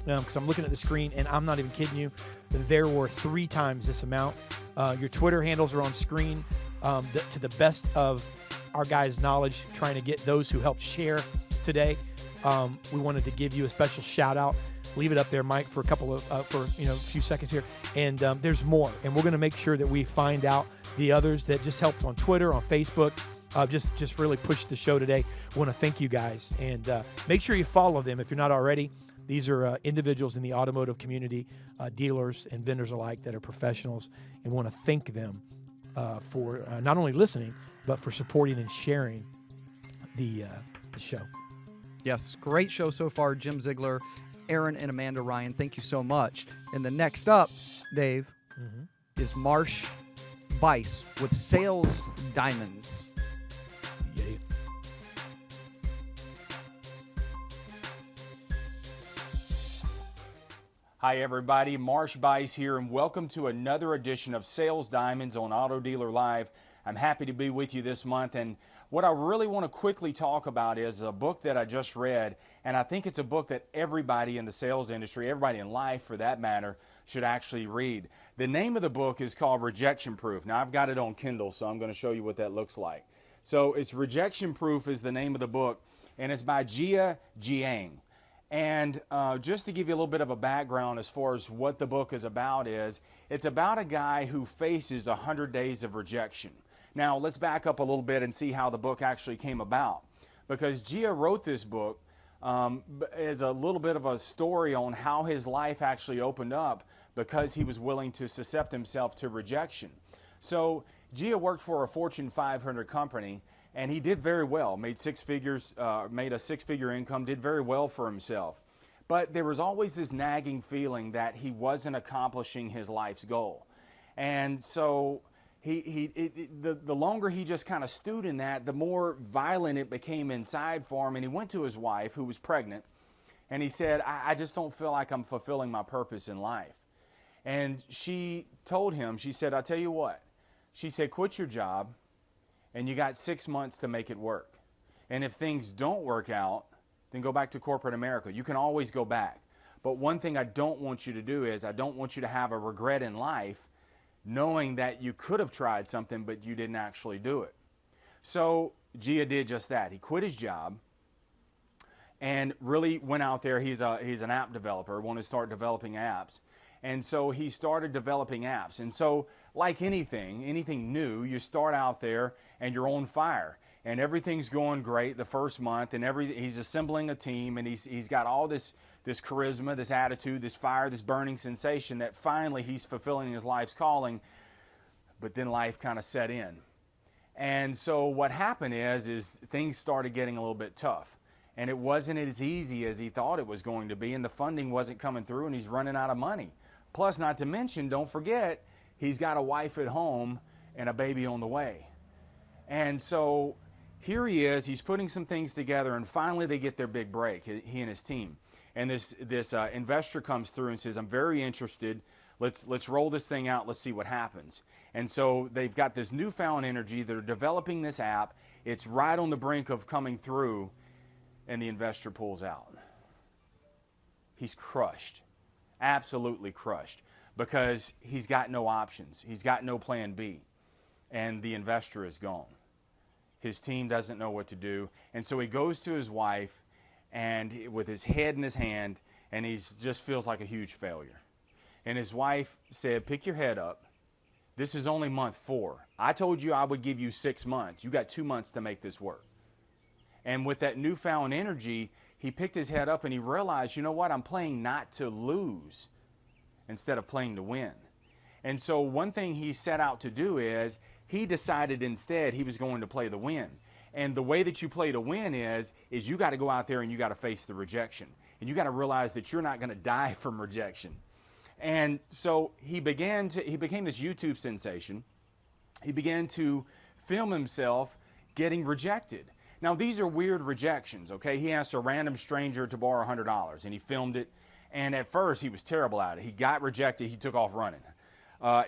because I'm looking at the screen, and I'm not even kidding you. There were 3 times this amount. Your Twitter handles are on screen. To the best of our guys' knowledge, trying to get those who helped share today. We wanted to give you a special shout out. Leave it up there, Mike, for a couple of a few seconds here. And there's more, and we're going to make sure that we find out the others that just helped on Twitter, on Facebook. Just really pushed the show today. We want to thank you guys, and make sure you follow them if you're not already. These are individuals in the automotive community, dealers and vendors alike, that are professionals, and want to thank them for not only listening, but for supporting and sharing the show. Yes, great show so far. Jim Ziegler, Aaron and Amanda Ryan, thank you so much. And the next up, Dave, is Marsh Bice with Sales Diamonds. Yay. Hi everybody, Marsh Bice here, and welcome to another edition of Sales Diamonds on Auto Dealer Live. I'm happy to be with you this month, and what I really want to quickly talk about is a book that I just read, and I think it's a book that everybody in the sales industry, everybody in life for that matter, should actually read. The name of the book is called Rejection Proof. Now I've got it on Kindle, so I'm going to show you what that looks like. So it's Rejection Proof is the name of the book, and it's by Jia Jiang. And just to give you a little bit of a background as far as what the book is about, it's about a guy who faces 100 days of rejection. Now let's back up a little bit and see how the book actually came about, because Jia wrote this book as a little bit of a story on how his life actually opened up because he was willing to suscept himself to rejection. So Jia worked for a Fortune 500 company, and he did very well, made a six-figure income, did very well for himself. But there was always this nagging feeling that he wasn't accomplishing his life's goal. And so the longer he just kind of stewed in that, the more violent it became inside for him. And he went to his wife, who was pregnant, and he said, I just don't feel like I'm fulfilling my purpose in life. And she told him, she said, I'll tell you what. She said, quit your job, and you got 6 months to make it work. And if things don't work out, then go back to corporate America. You can always go back. But one thing I don't want you to do is I don't want you to have a regret in life knowing that you could have tried something, but you didn't actually do it. So Jia did just that. He quit his job and really went out there. He's an app developer, wanted to start developing apps. And so he started developing apps. And so like anything new, you start out there and you're on fire. And everything's going great the first month, and he's assembling a team, and he's got all this charisma, this attitude, this fire, this burning sensation that finally he's fulfilling his life's calling. But then life kind of set in. And so what happened is things started getting a little bit tough. And it wasn't as easy as he thought it was going to be, and the funding wasn't coming through, and he's running out of money. Plus, not to mention, don't forget, he's got a wife at home and a baby on the way. And so here he is, he's putting some things together, and finally they get their big break, he and his team. And this investor comes through and says, I'm very interested. Let's roll this thing out. Let's see what happens. And so they've got this newfound energy. They're developing this app. It's right on the brink of coming through, and the investor pulls out. He's crushed, absolutely crushed, because he's got no options. He's got no plan B, and the investor is gone. His team doesn't know what to do, and so he goes to his wife, and with his head in his hand, and he just feels like a huge failure. And his wife said, pick your head up. This is only month 4. I told you I would give you 6 months. You got 2 months to make this work. And with that newfound energy, he picked his head up and he realized, you know what, I'm playing not to lose instead of playing to win. And so one thing he set out to do is he decided instead he was going to play the win. And the way that you play to win is you got to go out there and you got to face the rejection. And you got to realize that you're not going to die from rejection. And so he became this YouTube sensation. He began to film himself getting rejected. Now, these are weird rejections, okay? He asked a random stranger to borrow $100, and he filmed it. And at first, he was terrible at it. He got rejected. He took off running.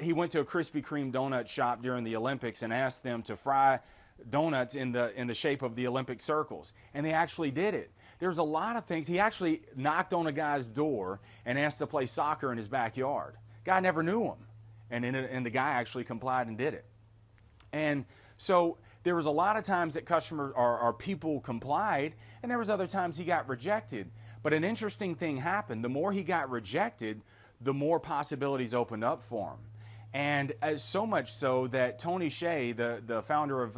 He went to a Krispy Kreme donut shop during the Olympics and asked them to fry donuts in the shape of the Olympic circles. And they actually did it. There's a lot of things. He actually knocked on a guy's door and asked to play soccer in his backyard. Guy never knew him. And the guy actually complied and did it. And so there was a lot of times that customers or people complied, and there was other times he got rejected. But an interesting thing happened. The more he got rejected, the more possibilities opened up for him. And so much so that Tony Hsieh, the founder of,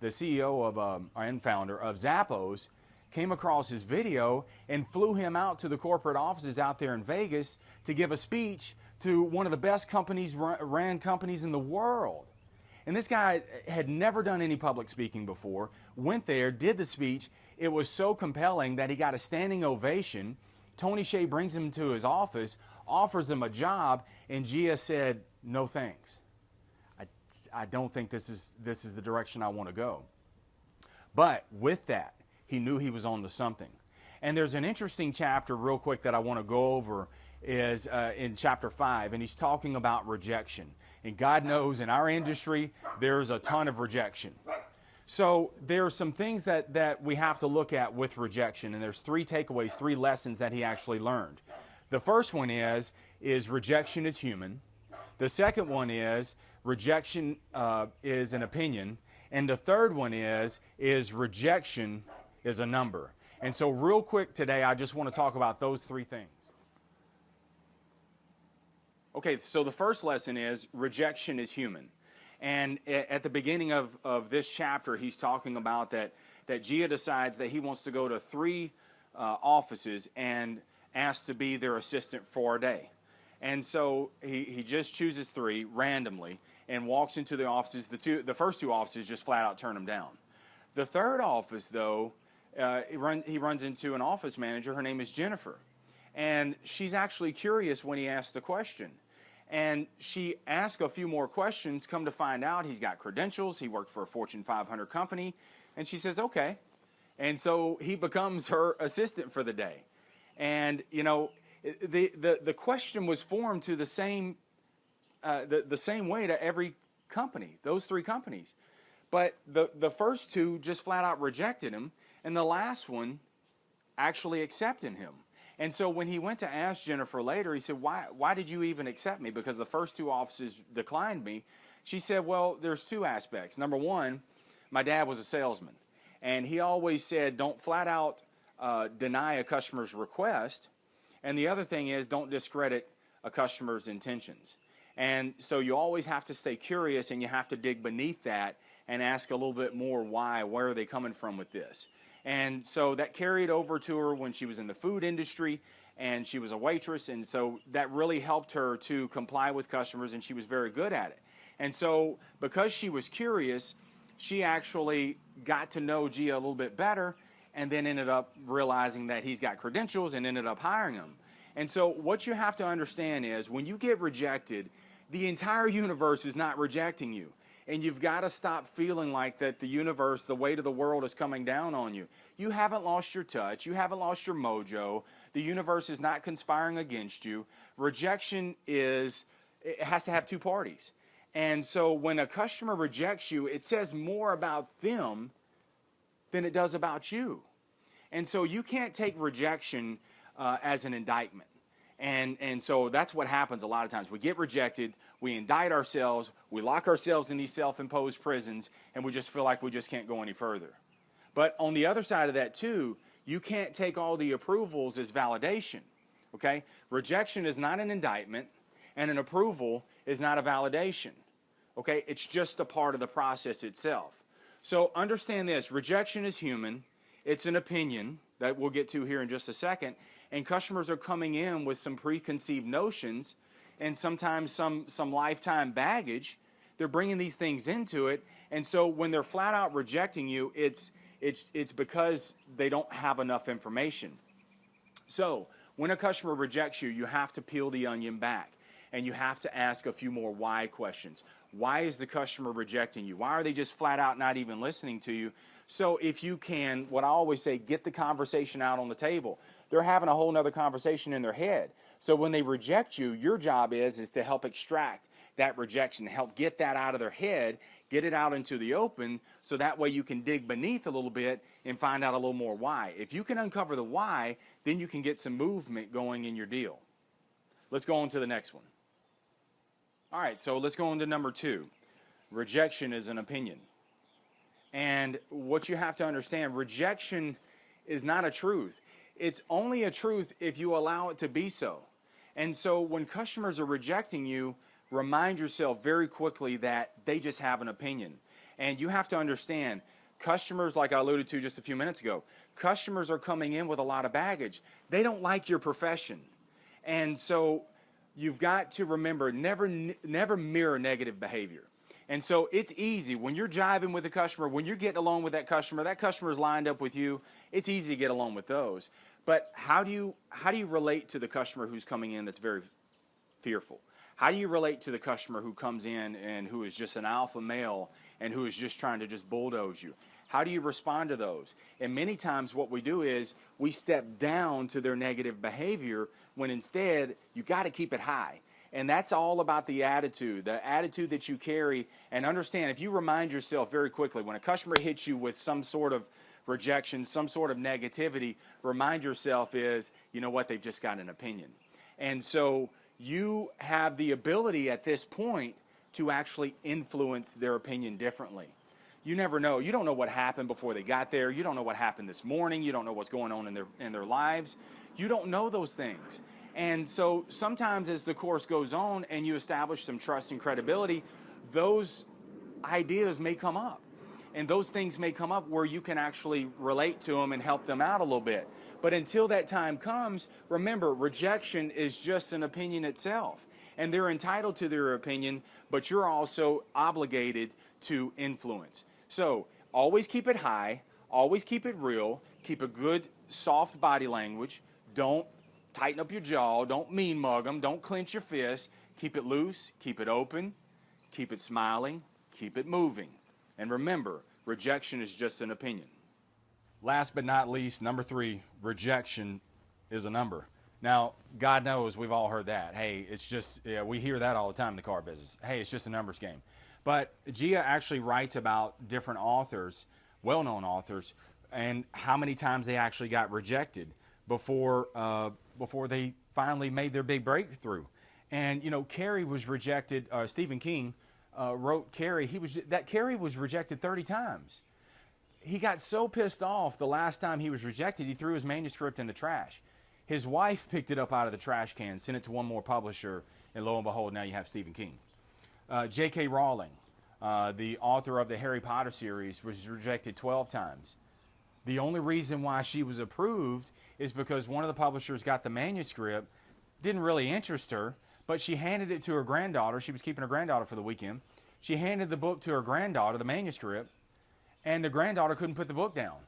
the CEO of, and founder of Zappos, came across his video and flew him out to the corporate offices out there in Vegas to give a speech to one of the best ran companies in the world. And this guy had never done any public speaking before, went there, did the speech. It was so compelling that he got a standing ovation. Tony Hsieh brings him to his office, offers him a job, and Gia said, no thanks. I don't think this is the direction I want to go. But with that, he knew he was on to something. And there's an interesting chapter real quick that I want to go over is in chapter 5, and he's talking about rejection. And God knows in our industry, there's a ton of rejection. So there are some things that we have to look at with rejection, and there's 3 takeaways, 3 lessons that he actually learned. The first one is rejection is human. The second one is rejection is an opinion. And the third one is rejection is a number. And so real quick today, I just want to talk about those 3 things. Okay, so the first lesson is rejection is human. And at the beginning of this chapter, he's talking about that Gia decides that he wants to go to 3 offices and ask to be their assistant for a day. And so he just chooses 3 randomly and walks into the offices. The first 2 offices just flat out turn him down. The third office, though, he runs into an office manager. Her name is Jennifer. And she's actually curious when he asks the question. And she asks a few more questions, come to find out he's got credentials. He worked for a Fortune 500 company. And she says, okay. And so he becomes her assistant for the day. And, you know, the question was formed to the same way to every company, those 3 companies. But the first 2 just flat out rejected him, and the last one actually accepted him. And so when he went to ask Jennifer later, he said, why did you even accept me? Because the first 2 offices declined me. She said, well, there's 2 aspects. Number 1, my dad was a salesman, and he always said, don't flat out deny a customer's request. And the other thing is, don't discredit a customer's intentions. And so you always have to stay curious, and you have to dig beneath that and ask a little bit more why, where are they coming from with this? And so that carried over to her when she was in the food industry, and she was a waitress, and so that really helped her to comply with customers, and she was very good at it. And so because she was curious, she actually got to know Gia a little bit better, and then ended up realizing that he's got credentials and ended up hiring him. And so what you have to understand is when you get rejected, the entire universe is not rejecting you. And you've got to stop feeling like that the universe, the weight of the world is coming down on you. You haven't lost your touch. You haven't lost your mojo. The universe is not conspiring against you. Rejection it has to have 2 parties. And so when a customer rejects you, it says more about them than it does about you. And so you can't take rejection as an indictment. And so that's what happens a lot of times. We get rejected, we indict ourselves, we lock ourselves in these self-imposed prisons, and we just feel like we just can't go any further. But on the other side of that too, you can't take all the approvals as validation, okay? Rejection is not an indictment, and an approval is not a validation, okay? It's just a part of the process itself. So understand this, rejection is human, it's an opinion that we'll get to here in just a second, and customers are coming in with some preconceived notions and sometimes some lifetime baggage. They're bringing these things into it, and so when they're flat out rejecting you, it's because they don't have enough information. So when a customer rejects you, you have to peel the onion back, and you have to ask a few more why questions. Why is the customer rejecting you? Why are they just flat out not even listening to you? So if you can, what I always say, get the conversation out on the table. They're having a whole nother conversation in their head. So when they reject you, your job is to help extract that rejection, help get that out of their head, get it out into the open, so that way you can dig beneath a little bit and find out a little more why. If you can uncover the why, then you can get some movement going in your deal. Let's go on to the next one. All right, so let's go on to number 2. Rejection is an opinion. And what you have to understand, rejection is not a truth. It's only a truth if you allow it to be so. And so when customers are rejecting you, remind yourself very quickly that they just have an opinion. And you have to understand, customers, like I alluded to just a few minutes ago, customers are coming in with a lot of baggage. They don't like your profession. And so you've got to remember, never mirror negative behavior. And so it's easy when you're jiving with a customer, when you're getting along with that customer's lined up with you, it's easy to get along with those. But how do you relate to the customer who's coming in that's very fearful? How do you relate to the customer who comes in and who is just an alpha male and who is just trying to just bulldoze you? How do you respond to those? And many times what we do is we step down to their negative behavior when instead you got to keep it high. And that's all about the attitude that you carry. And understand, if you remind yourself very quickly, when a customer hits you with some sort of rejection, some sort of negativity, remind yourself is, you know what, they've just got an opinion. And so you have the ability at this point to actually influence their opinion differently. You never know. You don't know what happened before they got there. You don't know what happened this morning. You don't know what's going on in their lives. You don't know those things. And so sometimes as the course goes on and you establish some trust and credibility, those ideas may come up. And those things may come up where you can actually relate to them and help them out a little bit. But until that time comes, remember, rejection is just an opinion itself. And they're entitled to their opinion, but you're also obligated to influence. So always keep it high, always keep it real, keep a good soft body language. Don't tighten up your jaw, don't mean mug them, don't clench your fist. Keep it loose, keep it open, keep it smiling, keep it moving. And remember, rejection is just an opinion. Last but not least, number 3, rejection is a number. Now, God knows we've all heard that. Hey, it's just, we hear that all the time in the car business. Hey, it's just a numbers game. But Gia actually writes about different authors, well-known authors, and how many times they actually got rejected before they finally made their big breakthrough. And, you know, Carrie was rejected, Stephen King wrote Carrie, Carrie was rejected 30 times. He got so pissed off the last time he was rejected, he threw his manuscript in the trash. His wife picked it up out of the trash can, sent it to one more publisher, and lo and behold, now you have Stephen King. J.K. Rowling, the author of the Harry Potter series, was rejected 12 times. The only reason why she was approved is because one of the publishers got the manuscript, didn't really interest her, but she handed it to her granddaughter. She was keeping her granddaughter for the weekend. She handed the book to her granddaughter, the manuscript, and the granddaughter couldn't put the book down.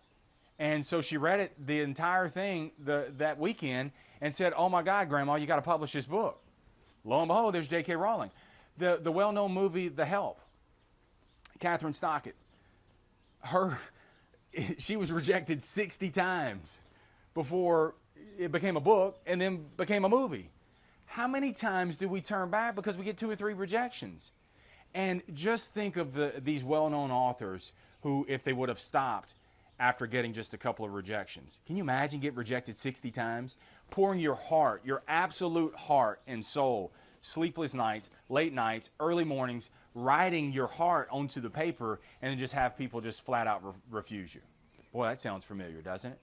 And so she read it, the entire thing, that weekend, and said, "Oh my God, Grandma, you got to publish this book." Lo and behold, there's J.K. Rowling. The well-known movie, The Help, Catherine Stockett, she was rejected 60 times before it became a book and then became a movie. How many times do we turn back because we get 2 or 3 rejections? And just think of these well-known authors who, if they would have stopped after getting just a couple of rejections. Can you imagine getting rejected 60 times? Pouring your heart, your absolute heart and soul, sleepless nights, late nights, early mornings, writing your heart onto the paper, and then just have people just flat out refuse you. Boy, that sounds familiar, doesn't it?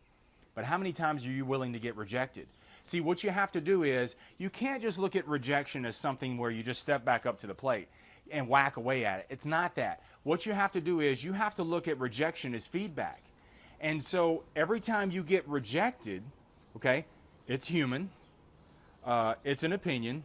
But how many times are you willing to get rejected? See, what you have to do is, you can't just look at rejection as something where you just step back up to the plate and whack away at it. It's not that. What you have to do is, you have to look at rejection as feedback. And so every time you get rejected, okay, it's human, it's an opinion,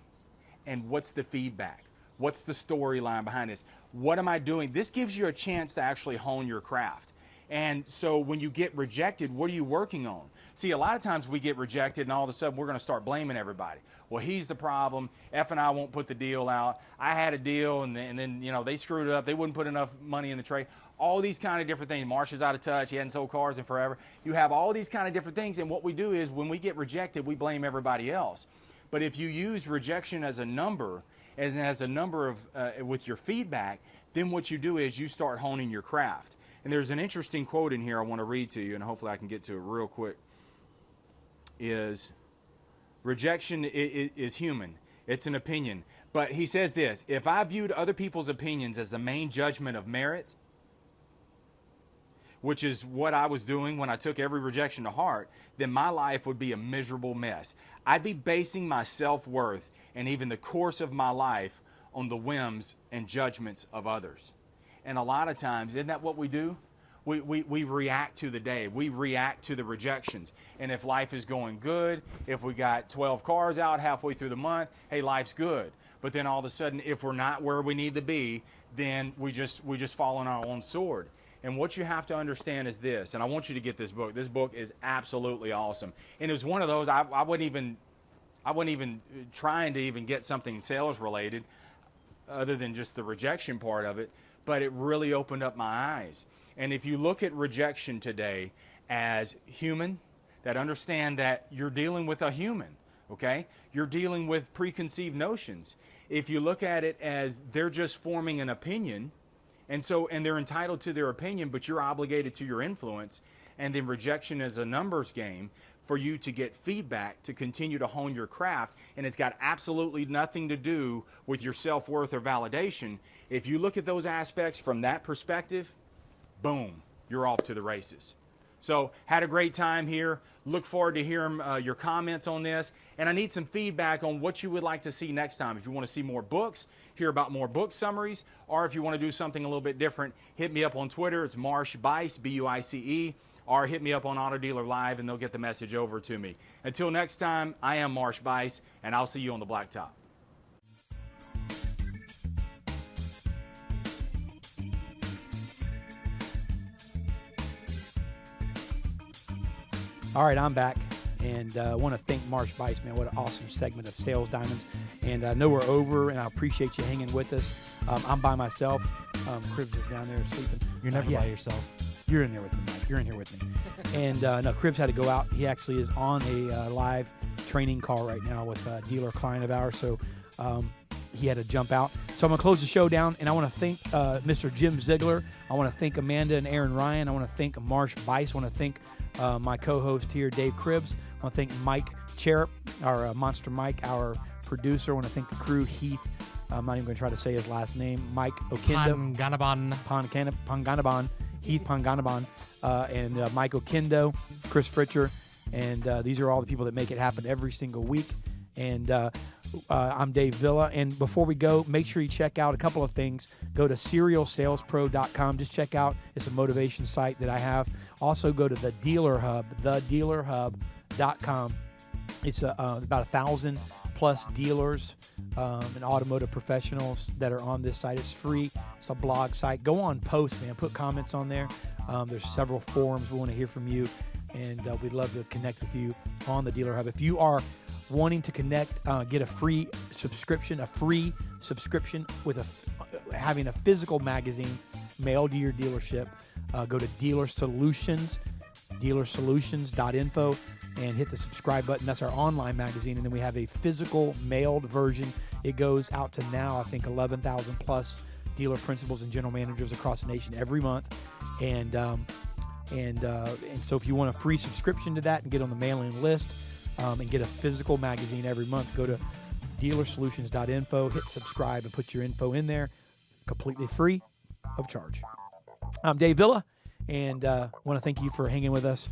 and what's the feedback? What's the storyline behind this? What am I doing? This gives you a chance to actually hone your craft. And so when you get rejected, what are you working on? See, a lot of times we get rejected and all of a sudden we're going to start blaming everybody. Well, he's the problem. F and I won't put the deal out. I had a deal and then you know, they screwed up. They wouldn't put enough money in the trade. All these kind of different things. Marsh's out of touch. He hadn't sold cars in forever. You have all these kind of different things. And what we do is, when we get rejected, we blame everybody else. But if you use rejection as a number, as a number of with your feedback, then what you do is you start honing your craft. And there's an interesting quote in here I want to read to you, and hopefully I can get to it real quick. Is rejection is human. It's an opinion. But he says this: if I viewed other people's opinions as the main judgment of merit, which is what I was doing when I took every rejection to heart, then my life would be a miserable mess. I'd be basing my self-worth and even the course of my life on the whims and judgments of others. And a lot of times, isn't that what we do? We react to the day. We react to the rejections. And if life is going good, if we got 12 cars out halfway through the month, hey, life's good. But then all of a sudden, if we're not where we need to be, then we just fall on our own sword. And what you have to understand is this, and I want you to get this book. This book is absolutely awesome. And it was one of those, I wasn't even trying to even get something sales related other than just the rejection part of it, but it really opened up my eyes. And if you look at rejection today as human, that understand that you're dealing with a human, okay? You're dealing with preconceived notions. If you look at it as they're just forming an opinion, and they're entitled to their opinion, but you're obligated to your influence, and then rejection is a numbers game for you to get feedback to continue to hone your craft, and it's got absolutely nothing to do with your self-worth or validation. If you look at those aspects from that perspective, boom, you're off to the races. So, had a great time here. Look forward to hearing your comments on this. And I need some feedback on what you would like to see next time. If you want to see more books, hear about more book summaries, or if you want to do something a little bit different, hit me up on Twitter. It's Marsh Bice, B-U-I-C-E, or hit me up on Auto Dealer Live, and they'll get the message over to me. Until next time, I am Marsh Bice, and I'll see you on the Blacktop. All right, I'm back, and I want to thank Marsh Bice, man. What an awesome segment of Sales Diamonds. And I know we're over, and I appreciate you hanging with us. I'm by myself. Cribs is down there sleeping. You're never by yourself. You're in there with me, Mike. You're in here with me. And no, Cribs had to go out. He actually is on a live training call right now with a dealer client of ours, so he had to jump out. So I'm going to close the show down, and I want to thank Mr. Jim Ziegler. I want to thank Amanda and Aaron Ryan. I want to thank Marsh Bice. I want to thank my co-host here, Dave Cribbs. I want to thank Mike Cherub, our Monster Mike, our producer. I want to thank the crew, Heath. I'm not even going to try to say his last name. Mike Okindo. Panganaban. Heath Panganaban. And Mike Okindo, Chris Fritcher. And these are all the people that make it happen every single week. And I'm Dave Villa. And before we go, make sure you check out a couple of things. Go to serialsalespro.com. Just check out. It's a motivation site that I have. Also, go to the Dealer Hub, thedealerhub.com. It's about 1,000 plus dealers and automotive professionals that are on this site. It's free. It's a blog site. Go on post, man. Put comments on there. There's several forums. We want to hear from you, and we'd love to connect with you on the Dealer Hub. If you are wanting to connect, get a free subscription with having a physical magazine mailed to your dealership, go to dealersolutions.info and hit the subscribe button. That's our online magazine. And then we have a physical mailed version. It goes out to now, I think, 11,000 plus dealer principals and general managers across the nation every month. And so if you want a free subscription to that and get on the mailing list, and get a physical magazine every month, go to dealersolutions.info, hit subscribe, and put your info in there, completely free of charge. I'm Dave Villa, and want to thank you for hanging with us,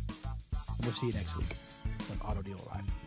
and we'll see you next week on Auto Dealer Live.